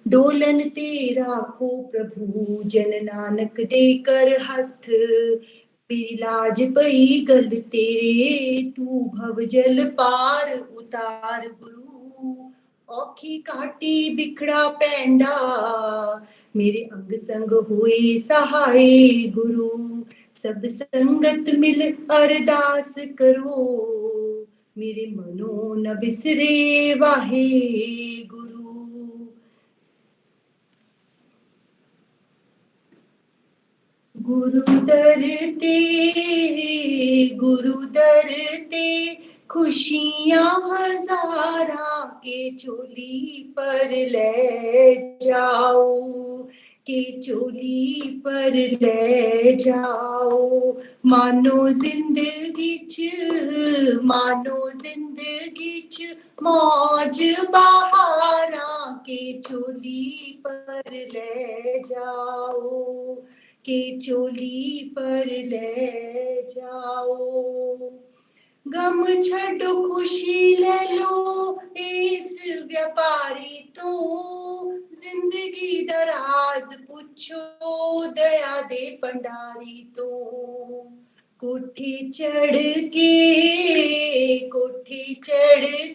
Dolan ते राखो प्रभु जन नानक दे कर हथ। मेरी लाज पई गल तेरे तू भव जल पार उतार गुरु। औखी घाटी बिखड़ा पैंडा मेरे अंग संग होए सहाय गुरु। सब संगत मिल अरदास करो मेरे मनो न बिसरे वाहे गुरु। गुरु दर ते खुशियां हजारा के चोली पर ले जाओ के चोली पर ले जाओ। मानो जिंदगी च मौज बहारा के चोली पर ले जाओ के चोली पर ले जाओ। गम छड़ो खुशी ले लो इस व्यापारी तो जिंदगी दराज पूछो दया दे भंडारी तो। कोठी चढ़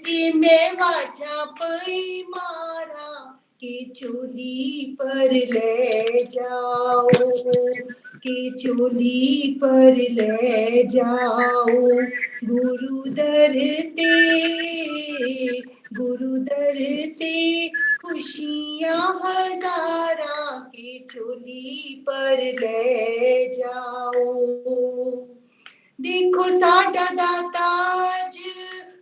के मैं वाजा पई मारा के चोली पर ले जाओ के चोली पर ले जाओ। गुरु दर ते खुशियां हजारा के चोली पर ले जाओ। देखो साडा दाता अज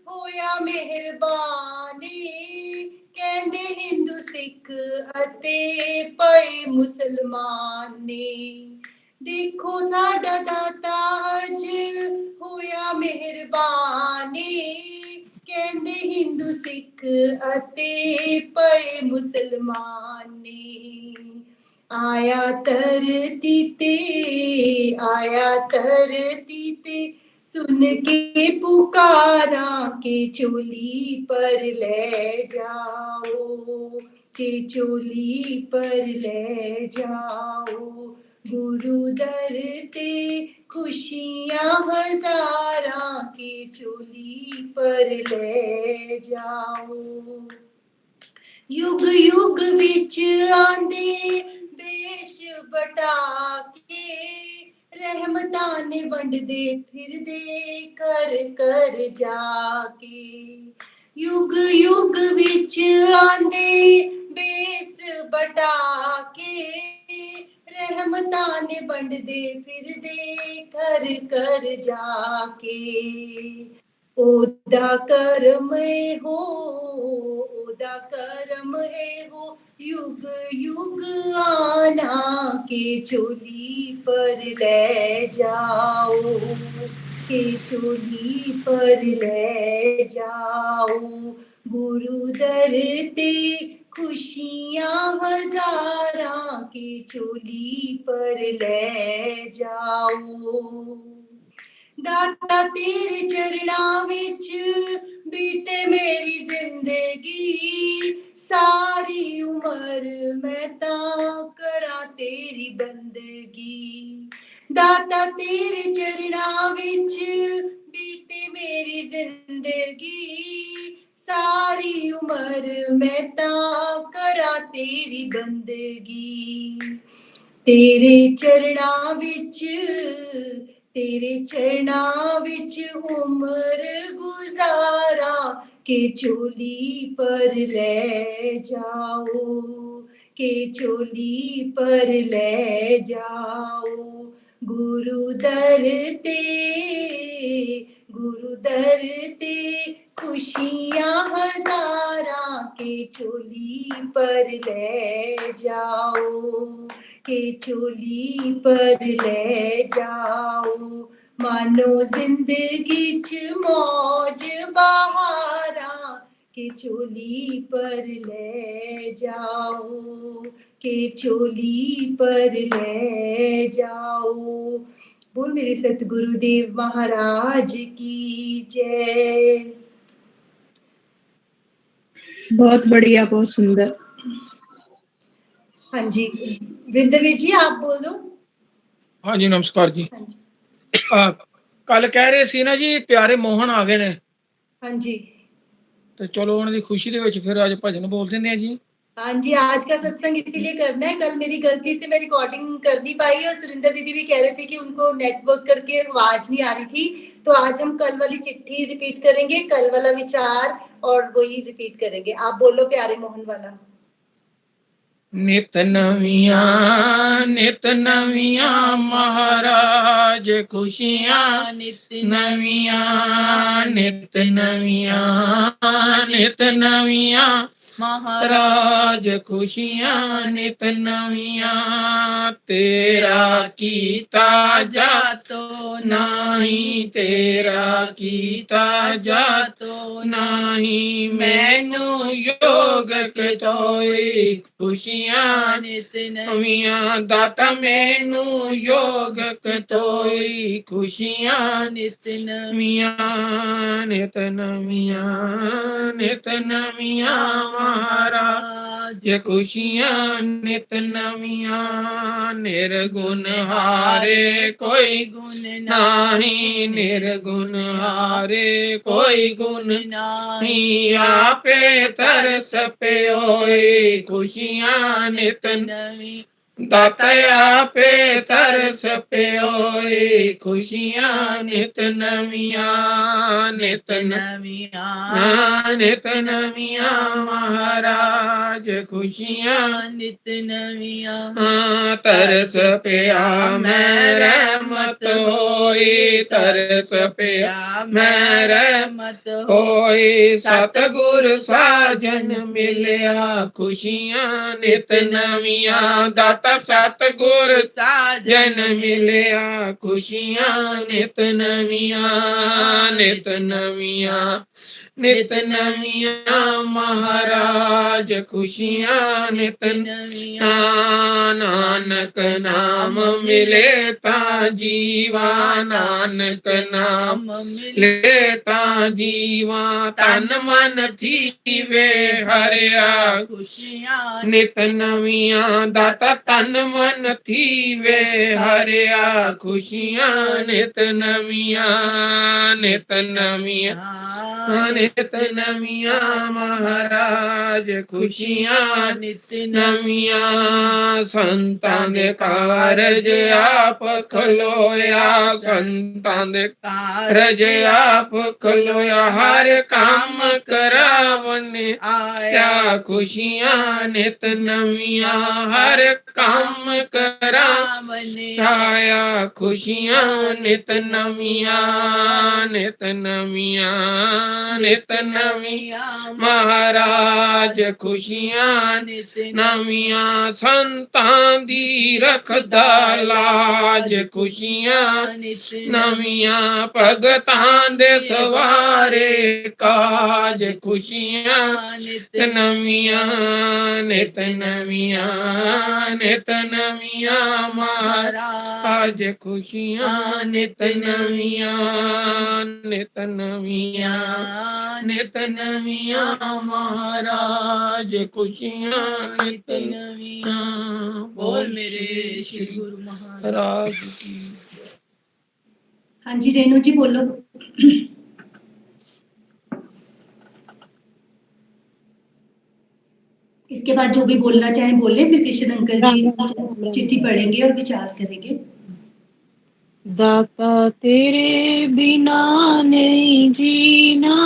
होया मेहरबानी कहंदे हिंदू सिख अते पए मुसलमान ने। देखो साडा दाता अज होया मेहरबानी कहंदे हिंदू सिख अते पए मुसलमान ने। आया धरती ते सुन के पुकारा के चोली पर ले जाओ के चोली पर ले जाओ। गुरु दर ते खुशियां हजारा के चोली पर ले जाओ। युग युग विच आंदे देश बटा के रहमतां ने वंडदे फिरदे कर कर जाके। युग युग विच आंदे बेस बटा के रहमतां ने वंडदे फिरदे कर कर जाके। ओदा करम हो युग युग आना के चोली पर ले जाओ के चोली पर ले जाओ। गुरु दर ते खुशियां हजारा के चोली पर ले जाओ। दाता तेरे चरणा विच बीते मेरी जिंदगी सारी उम्र मैं तां करा तेरी बंदगी। दाता तेरे चरणा विच बीते मेरी जिंदगी सारी उम्र मैं तां करा तेरी बंदगी। तेरे चरणा विच उम्र गुजारा के चोली पर ले जाओ के चोली पर ले जाओ। गुरु दर ते खुशियां हजारा के चोली पर ले जाओ के चोली पर ले जाओ। मानो जिंदगी च मौज बहारा के चोली पर ले जाओ के चोली पर ले जाओ। बोल मेरे सतगुरुदेव महाराज की जय। बहुत बढ़िया, बहुत सुंदर। हाँ जी, वृंदवीर जी आप बोल दो। हाँ जी नमस्कार जी। हाँ जी। ਕੱਲ ਕਹਿ ਰਹੇ ਸੀ ਨਾ ਜੀ ਪਿਆਰੇ ਮੋਹਨ ਆ ਗਏ ਨੇ हाँ जी। ਤੇ ਚਲੋ ਉਹਨਾਂ ਦੀ ਖੁਸ਼ੀ ਦੇ ਵਿੱਚ ਫਿਰ ਅੱਜ ਭਜਨ ਬੋਲ ਦਿੰਦੇ ਆ ਜੀ। हाँ जी, आज का सत्संग इसीलिए करना है। कल मेरी गलती से मैं रिकॉर्डिंग कर नहीं पाई और सुरिंदर दीदी भी कह रहे थे कि उनको नेटवर्क करके आवाज नहीं आ रही थी, तो आज हम कल वाली चिट्ठी रिपीट करेंगे, कल वाला विचार और वही रिपीट करेंगे। आप बोलो प्यारे मोहन वाला। ਨਿਤ ਨਵੀਆਂ ਮਹਾਰਾਜ ਖੁਸ਼ੀਆਂ ਨਿਤ ਨਵੀਆਂ ਮਹਾਰਾਜ ਖੁਸ਼ੀਆਂ ਨਿਤ ਨਵੀਆਂ ਤੇਰਾ ਕੀਤਾ ਜਾਤੋ ਨਹੀਂ ਤੇਰਾ ਕੀਤਾ ਜਾਤੋ ਨਹੀਂ ਮੈਨੂੰ ਯੋਗ ਕਤੋਈ ਖੁਸ਼ੀਆਂ ਨਿਤ ਨਵੀਆਂ ਦਾਤਾ ਮੈਨੂੰ ਯੋਗ ਕਤੋਈ ਖੁਸ਼ੀਆਂ ਨਿਤ ਨਵੀਆਂ ਮਹਾਰਾਜ ਖੁਸ਼ੀਆਂ ਨਿਤ ਨਵੀਆਂ ਨਿਰਗੁਣ ਹਾਰੇ ਕੋਈ ਗੁਣ ਨਹੀਂ ਨਿਰਗੁਣ ਹਾਰੇ ਕੋਈ ਗੁਣ ਨਹੀਂ ਆਪੇ ਤਰਸ ਪਿਓਈ ਖੁਸ਼ੀਆਂ ਨਿਤ ਨਵੀਂ ਦਾਤਾ ਆਪੇ ਤਰਸ ਪਿਓਈ ਖੁਸ਼ੀਆਂ ਨਿਤ ਨਵੀਆਂ ਮਹਾਰਾਜ ਖੁਸ਼ੀਆਂ ਨਿਤ ਨਵੀਆਂ ਤਰਸ ਪਿਆ ਮੈਂ ਰਹਿਮਤ ਹੋਈ ਤਰਸ ਪਿਆ ਮੈਂ ਰਹਿਮਤ ਹੋਈ ਸਤਿਗੁਰ ਸਾਜਨ ਮਿਲਿਆ ਖੁਸ਼ੀਆਂ ਨਿਤ ਨਵੀਆਂ ਦਾਤਾ ਸਤਿਗੁਰ ਸਾਜਨ ਮਿਲਿਆ ਖੁਸ਼ੀਆਂ ਨਿਤ ਨਵੀਆਂ ਮਹਾਰਾਜ ਖੁਸ਼ੀਆਂ ਨਿਤ ਨਵੀਆਂ ਨਾਨਕ ਨਾਮ ਮਿਲੇ ਤਾਂ ਜੀਵਾ ਨਾਨਕ ਨਾਮ ਮਿਲੇ ਤਾਂ ਜੀਵਾ ਤਨ ਮਨ ਥੀਵੇ ਹਰਿਆ ਖੁਸ਼ੀਆਂ ਨਿਤ ਨਵੀਆਂ ਦਾਤਾ ਤਨ ਮਨ ਥੀਵੇ ਹਰਿਆ ਖੁਸ਼ੀਆਂ ਨਿਤ ਨਵੀਆਂ ਮਹਾਰਾਜ ਖੁਸ਼ੀਆਂ ਨਿਤ ਨਵੀਆਂ ਸੰਤਾਂ ਦੇ ਕਾਰਜ ਆਪ ਖਲੋਇਆ ਸੰਤਾਂ ਦੇ ਕਾਰਜ ਆਪ ਖਲੋਇਆ ਹਰ ਕੰਮ ਕਰਾਵਨ ਆਇਆ ਖੁਸ਼ੀਆਂ ਨਿਤ ਨਵੀਆਂ ਹਰ ਕੰਮ ਕਰਾਵਨ ਆਇਆ ਖੁਸ਼ੀਆਂ ਨਿਤ ਨਵੀਆਂ ਮਹਾਰਾਜ ਖੁਸ਼ੀਆਂ ਨਿਤ ਨਵੀਆਂ ਸੰਤਾਂ ਦੀ ਰੱਖਦਾ ਲਾਜ ਖੁਸ਼ੀਆਂ ਨਿਤ ਨਵੀਆਂ ਭਗਤਾਂ ਦੇ ਸਵਾਰੇ ਕਾਜ ਖੁਸ਼ੀਆਂ ਨਿਤ ਨਵੀਆਂ ਮਹਾਰਾਜ ਖੁਸ਼ੀਆਂ ਨਿਤ ਨਵੀਆਂ ਮਹਾਰਾਜ ਖੁਸ਼ੀਆਂ ਨਿਤ ਨਵੀਆਂ ਬੋਲ ਮੇਰੇ ਸ਼੍ਰੀ ਗੁਰੂ ਮਹਾਰਾਜ ਕੀ। हाँ जी रेणु जी बोलो। इसके बाद जो भी बोलना चाहे बोले, फिर किशन अंकल जी चिट्ठी पढ़ेंगे और विचार करेंगे। दाता तेरे बिना नहीं जीना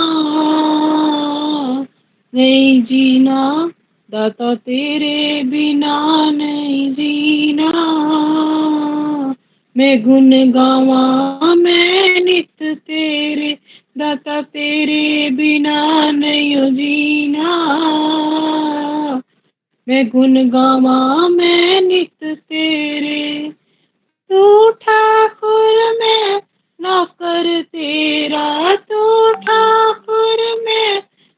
दाता तेरे बिना नहीं जीना मैं गुण गावा मैं नित तेरे दाता तेरे बिना नहीं जीना मैं गुण गावा मैं नित तेरे तू ठाकुर मैं नौकर तेरा तू ठाकुर मैं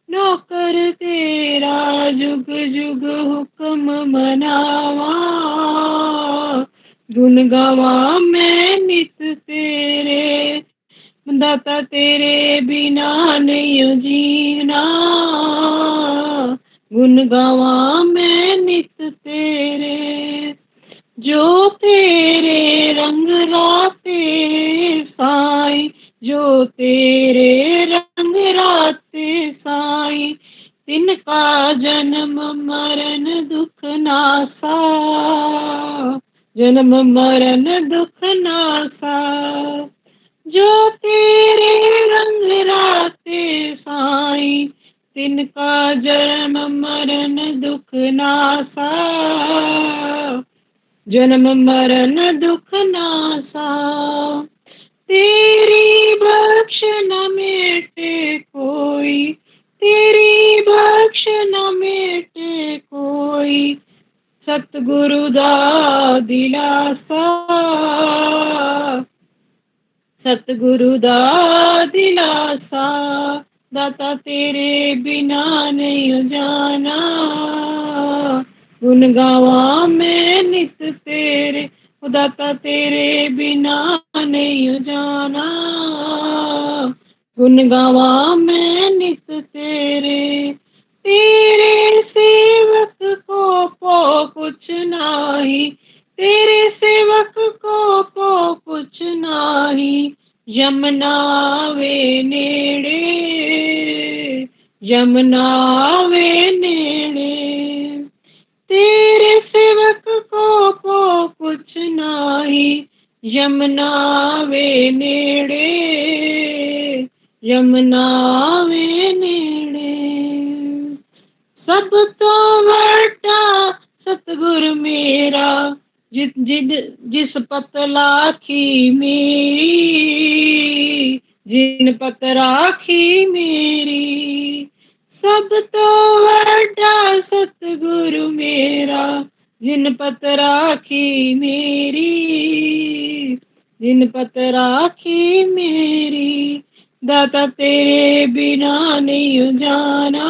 नौकर तेरा जुग जुग हुक्म मनावा गुण गावा मैं नित तेरे दाता तेरे बिना नहीं जीना गुण गावा मैं नित तेरे मरण दुख नासा, जन्म मरण दुख नासा। जो तेरे रंग राते साईं, तिनका जन्म मरण दुख नासा, जन्म मरण दुख नासा। तेरी बख्श न मेटे कोई, तेरी बख्श न मेटे कोई, सतगुरु दा दिलासा, सतगुरु दा दिलासा। दाता तेरे बिना नहीं जाना, गुन गावा मैं नित तेरे, ओ दाता तेरे बिना नहीं जाना, गुन गावा मैं नित तेरे। तेरे सेवक को पो कुछ नाही, तेरे सेवक को पो कुछ नाही, यमुना वे नेड़े, यमुना वे नेड़े। तेरे सेवक को पो कुछ नाही, यमुना वे नेड़े, यमुना वे नेड़े। सब तो वड्डा सतगुरु मेरा, जिस पत लाखी मेरी, जिन पत राखी मेरी। सब तो वड्डा सतगुरु मेरा, जिन पत राखी मेरी, जिन पत राखी मेरी। दाता तेरे बिना नहीं जाना,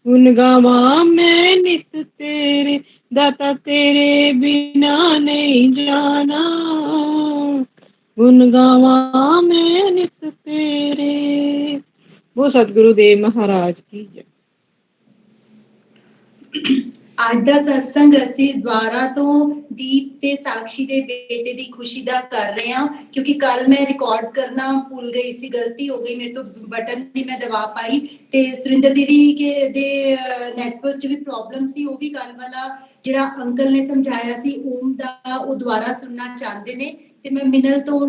गुन गावा मैं नित तेरे। दाता तेरे बिना नहीं जाना, गुन गावा मैं नित तेरे। वो सतगुरुदेव महाराज की जय। ਅੱਜ ਦਾ ਸਤਸੰਗ ਅਸੀਂ ਦੁਬਾਰਾ ਤੋਂ ਦੀਪ ਤੇ ਸਾਕਸ਼ੀ ਦੇ ਬੇਟੇ ਦੀ ਖੁਸ਼ੀ ਦਾ ਕਰ ਰਹੇ ਹਾਂ, ਕਿਉਂਕਿ ਕੱਲ ਮੈਂ ਰਿਕਾਰਡ ਕਰਨਾ ਭੁੱਲ ਗਈ ਸੀ, ਗਲਤੀ ਹੋ ਗਈ ਮੇਰੇ ਤੋਂ, ਬਟਨ ਨਹੀਂ ਮੈਂ ਦਬਾ ਪਾਈ। ਤੇ ਸੁਰਿੰਦਰ ਦੀਦੀ ਦੇ ਨੈਟਵਰਕ 'ਚ ਵੀ ਪ੍ਰੋਬਲਮ ਸੀ, ਉਹ ਵੀ ਕੱਲ ਵਾਲਾ ਜਿਹੜਾ ਅੰਕਲ ਨੇ ਸਮਝਾਇਆ ਸੀ ਓਮ ਦਾ, ਉਹ ਦੁਬਾਰਾ ਸੁਣਨਾ ਚਾਹੁੰਦੇ ਨੇ। ਤੇ ਮੈਂ ਮਿਨਲ ਤੋਂ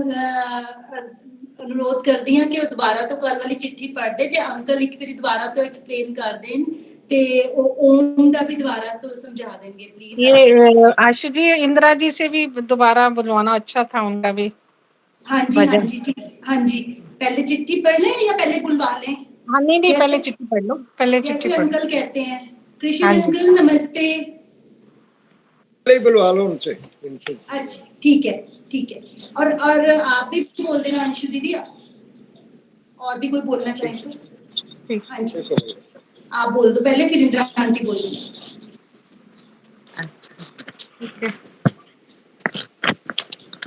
अनुरोध करती हूँ कि वो दोबारा तो कल वाली चिट्ठी पढ़ दे, ते अंकल एक फिर दोबारा तो एक्सप्लेन कर देन, ते ओम दा भी दोबारा तो समझा देंगे प्लीज। ये आशु जी, इंदिरा जी से भी दोबारा बुलवाना, अच्छा था उनका भी। हाँ जी हाँ जी ठीक, हाँ जी। पहले चिट्ठी पढ़ लें या पहले बुलवा लें? हाँ नहीं पहले चिट्ठी पढ़ लो, पहले चिट्ठी जैसे पढ़। अंकल कहते हैं। कृष्ण अंकल नमस्ते। बुलवा लो उनसे। अच्छा ठीक है ठीक है। और आप भी बोल देना अंशु दीदी, और भी कोई बोलना चाहे तो। हाँ जी आप बोल दो पहले, फिर इंदिरा आंटी बोल देना। ठीक है।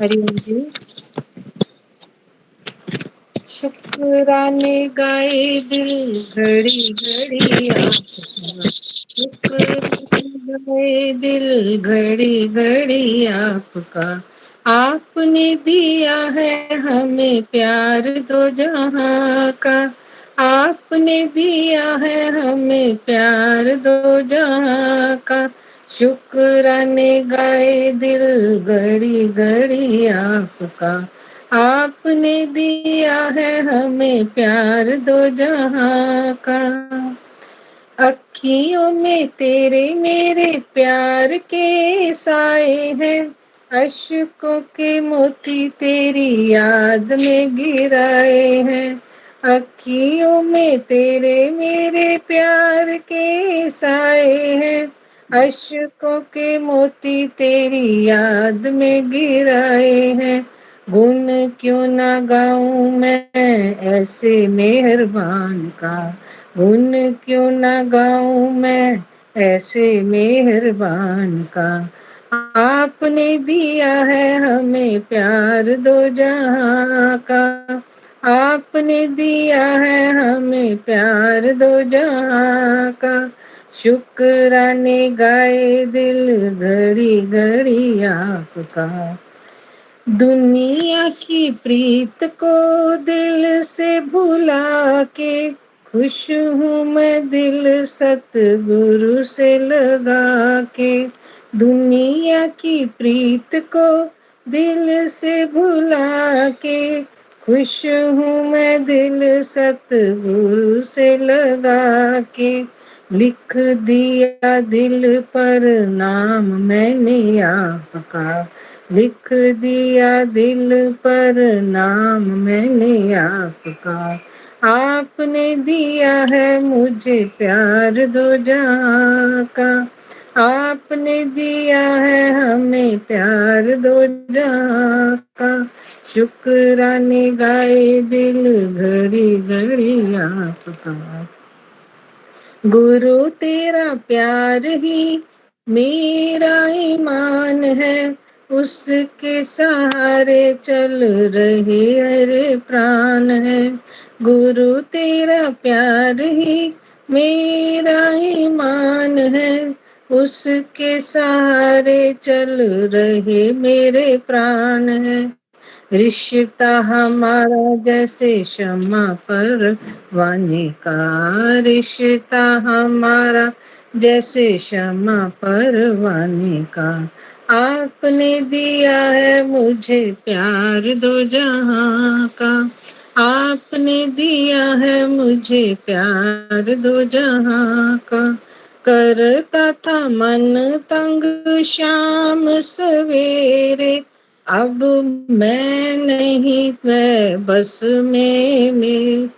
हरिओम जी। शुक्राने गाए दिल घड़ी घड़ी आपका, शुक्राने गाए दिल घड़ी घड़ी आपका। आपने दिया है हमें प्यार दो जहां का, आपने दिया है हमें प्यार दो जहां का। शुक्राने गाए दिल घड़ी घड़ी आपका, आपने दिया है हमें प्यार दो जहां का। अखियों में तेरे मेरे प्यार के साए हैं, अश्कों के मोती तेरी याद में गिराए हैं। अखियों में तेरे मेरे प्यार के साए हैं, अश्कों के मोती तेरी याद में गिराए हैं। गुण क्यों ना गाऊं मैं ऐसे मेहरबान का, गुण क्यों ना गाऊं मैं ऐसे मेहरबान का। आपने दिया है हमें प्यार दो जहां का, आपने दिया है हमें प्यार दो जहां का। शुक्राने गाए दिल घड़ी घड़ी आपका, दुनिया की प्रीत को दिल से भुला के खुश हूँ मैं दिल सतगुरु से लगा के, दुनिया की प्रीत को दिल से भुला के। खुश हूँ मैं दिल सतगुरु से लगा के, लिख दिया दिल पर नाम मैंने आपका, लिख दिया दिल पर नाम मैंने आपका। आपने दिया है मुझे प्यार दो जहां का, आपने दिया है हमें प्यार दो जहां का। शुक्राने गाए दिल घड़ी घड़ी आपका। गुरु तेरा प्यार ही मेरा ईमान है, उसके सहारे चल रहे हरे प्राण है। गुरु तेरा प्यार ही मेरा ईमान है, उसके सहारे चल रहे मेरे प्राण है। रिश्ता हमारा जैसे शम्मा परवाने का, रिश्ता हमारा जैसे शम्मा परवाने का। आपने दिया है मुझे प्यार दो जहां का, आपने दिया है मुझे प्यार दो जहां का। करता था मन तंग शाम सवेरे, अब मैं नहीं मैं बस में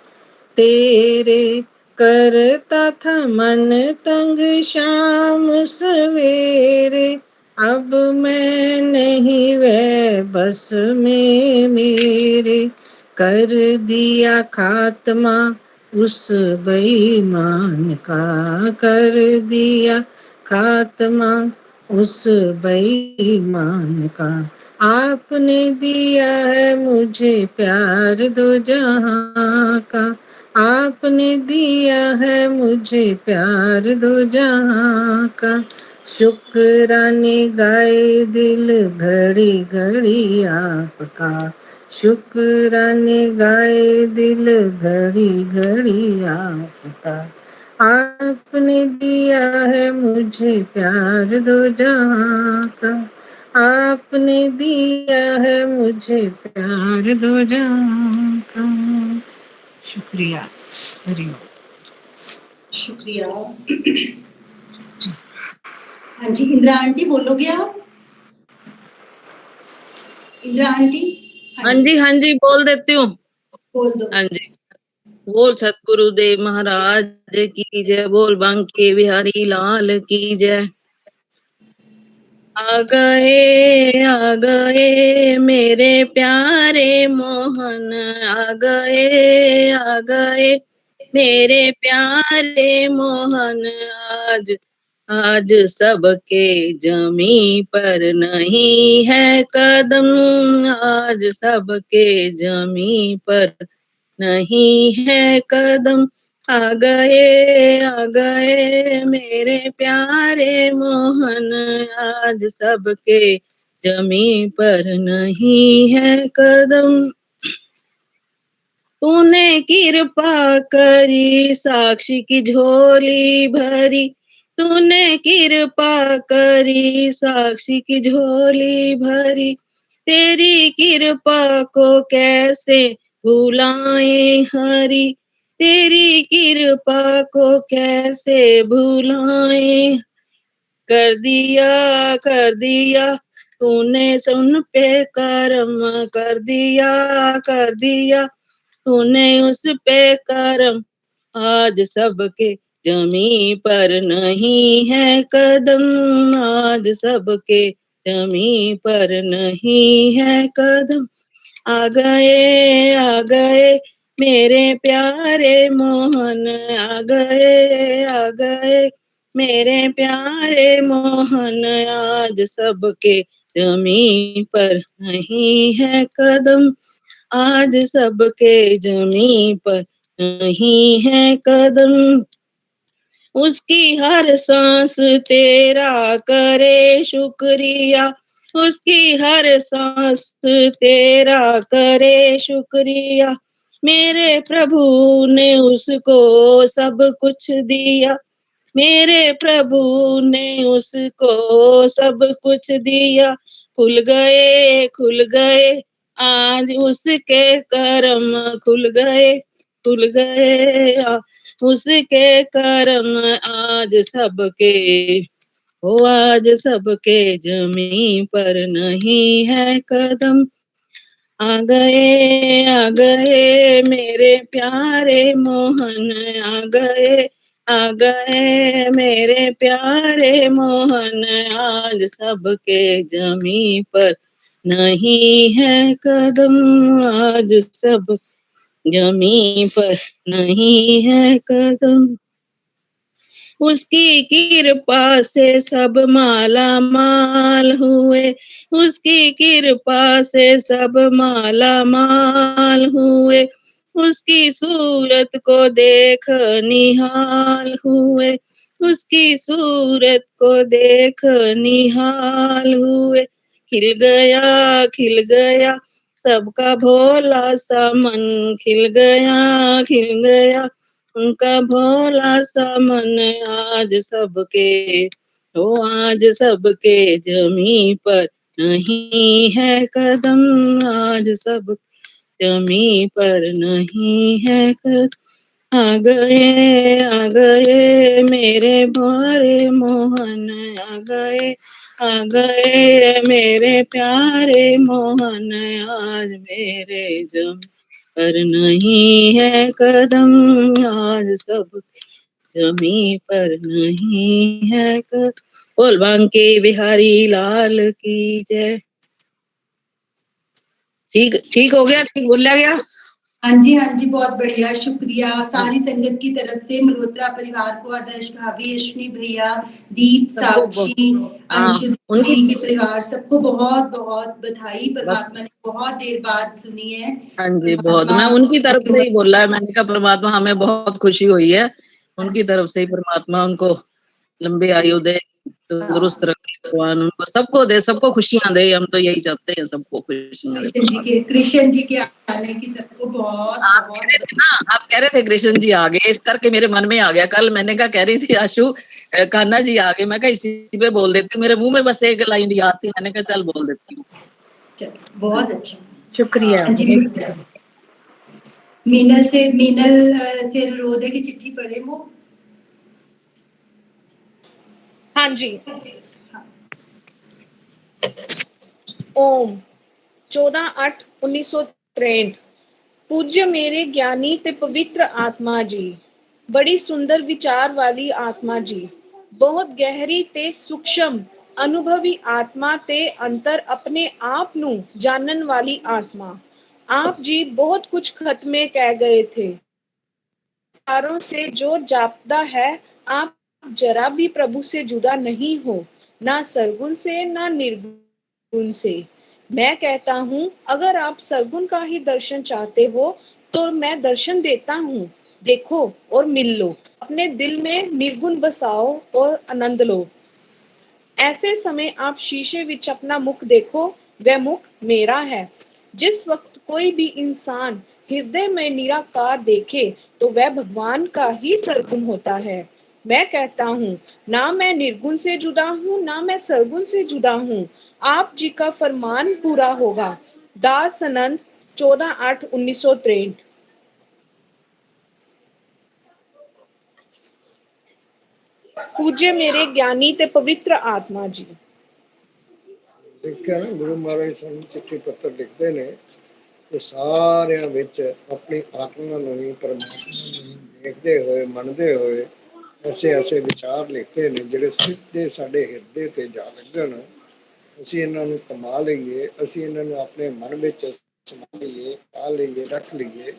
तेरे। करता था मन तंग शाम सवेरे, अब मैं नहीं वह बस में मेरे। कर दिया खात्मा उस बेईमान का, कर दिया खात्मा उस बेईमान का। आपने दिया है मुझे प्यार दो जहां का, आपने दिया है मुझे प्यार दो जहां का। शुक्राने गाए दिल घड़ी घड़ी आपका, शुक्राने गाए दिल घड़ी घड़ी आपका। आपने दिया है मुझे प्यार दो जहां का, आपने दिया है मुझे प्यार दो जहां का। शुक्रिया। हरिओम। शुक्रिया। हाँ जी, इंदिरा आंटी बोलोगे आप? इंदिरा आंटी? हाँ जी बोल देती हूँ। बोल दो। हाँ जी। बोल सतगुरुदेव महाराज की जय, बोल बांके बिहारी लाल की जय। आ गए मेरे प्यारे मोहन, आ गए मेरे प्यारे मोहन। आज आज सबके जमी पर नहीं है कदम, आज सबके जमी पर नहीं है कदम। आ गए मेरे प्यारे मोहन, आज सबके जमी पर नहीं है कदम। तूने कृपा करी साक्षी की झोली भरी, तूने कृपा करी साक्षी की झोली भरी। तेरी कृपा को कैसे भुलाएं हरि, तेरी कृपा को कैसे भुलाएं। कर दिया तूने सुन पे करम, कर दिया तूने उस पे करम। आज सबके जमी पर नहीं है कदम, आज सबके जमी पर नहीं है कदम। आ गए मेरे प्यारे मोहन, आ गए मेरे प्यारे मोहन। आज सबके जमी पर नहीं है कदम, आज सबके जमी पर नहीं है कदम। उसकी हर सांस तेरा करे शुक्रिया, उसकी हर सांस तेरा करे शुक्रिया। मेरे प्रभु ने उसको सब कुछ दिया, मेरे प्रभु ने उसको सब कुछ दिया। खुल गए आज उसके करम, खुल गए उसके करम आज सबके। ओ आज सबके जमीन पर नहीं है कदम। आ गए मेरे प्यारे मोहन, आ गए मेरे प्यारे मोहन। आज सबके जमीन पर नहीं है कदम, आज सब जमीन पर नहीं है कदम। उसकी कृपा से सब माला माल हुए, उसकी कृपा से सब माला माल हुए। उसकी सूरत को देख निहाल हुए, उसकी सूरत को देख निहाल हुए। खिल गया सबका भोला सा मन, खिल गया उनका भोला सा मन। आज सबके ओ आज सबके जमीन पर नहीं है कदम, आज सब जमीन पर नहीं है कदम। आ गए मेरे भोरे मोहन, आ गए मेरे प्यारे मोहन। आज मेरे जमीन पर नहीं है कदम, आज सब जमीन पर नहीं है कदम। बोल बांके बिहारी लाल की जय। ठीक हो गया, ठीक बोला गया। हाँ जी, बहुत बढ़िया, शुक्रिया सारी संगत की तरफ से, मल्होत्रा परिवार को, आदर्श भाभी, अश्विनी भैया, दीप, साक्षी, अंशु दीदी के परिवार, सबको बहुत बहुत बधाई। परमात्मा ने बहुत देर बाद सुनी है। हाँ जी, बहुत, मैं उनकी तरफ से ही बोला है, मैंने कहा परमात्मा हमें बहुत खुशी हुई है, उनकी तरफ से ही परमात्मा उनको लंबी आयु दे, तंदुरुस्त रखे भगवान, उनको सबको दे, सबको खुशियां दे। हम तो यही चाहते हैं, सबको खुशियां दे। कृष्ण जी के आने की सबको बहुत आप कह रहे थे कृष्ण जी आ गए, इस करके मेरे मन में आ गया। कल मैंने कहा कह रही थी आशु कान्हा जी आ गए, मैं कहा इसी पे बोल देती हूँ, मेरे मुंह में बस एक लाइन याद थी, मैंने कहा चल बोल देती हूँ। बहुत अच्छा, शुक्रिया। मीनल से अनुरोध है कि चिट्ठी पढ़े वो। हाँ जी। ओम 14/8/1963। पूज्य मेरे ज्ञानी ते पवित्र आत्मा जी, बड़ी सुंदर विचार वाली आत्मा जी, बहुत गहरी ते सूक्ष्म अनुभवी आत्मा ते अंतर अपने आप नू जानन वाली आत्मा। आप जी बहुत कुछ खत में कह गए थे। विचारों से जो जापता है, आप जरा भी प्रभु से जुदा नहीं हो, ना सरगुण से ना निर्गुण से। मैं कहता हूँ अगर आप सरगुण का ही दर्शन चाहते हो तो मैं दर्शन देता हूँ, देखो और मिल लो, अपने दिल में निर्गुण बसाओ और आनंद लो। ऐसे समय आप शीशे विच अपना मुख देखो, वह मुख मेरा है। जिस वक्त कोई भी इंसान हृदय में निराकार देखे तो वह भगवान का ही सरगुण होता है। मैं कहता हूँ ना मैं निर्गुण से जुदा हूँ, ना मैं सरगुण से जुदा हूँ। आप जी का फरमान पूरा होगा। दास आनंद 14/8/1963। पूज्य मेरे ज्ञानी ते पवित्र आत्मा जी। ਦੇਖਿਆ ਨਾ ਗੁਰੂ ਮਹਾਰਾਜ ਸਾਨੂੰ ਚਿੱਠੀ ਪੱਤਰ ਲਿਖਦੇ ਨੇ ਤੇ ਸਾਰਿਆਂ ਵਿੱਚ ਆਪਣੀ ਆਤਮਾ ਨੂੰ ਵੀ ਪਰਮਾਤਮਾ ਨੂੰ ਦੇਖਦੇ ਹੋਏ ਮੰਨਦੇ ਹੋਏ ਐਸੇ ਵਿਚਾਰ ਲਿਖਦੇ ਨੇ ਜਿਹੜੇ ਸਿੱਧੇ ਸਾਡੇ ਹਿਰਦੇ ਤੇ ਜਾ ਲੱਗਣ। ਅਸੀਂ ਇਹਨਾਂ ਨੂੰ ਕਮਾ ਲਈਏ, ਅਸੀਂ ਇਹਨਾਂ ਨੂੰ ਆਪਣੇ ਮਨ ਵਿੱਚ ਸਮਾ ਲਈਏ, ਪਾ ਲਈਏ, ਰੱਖ ਲਈਏ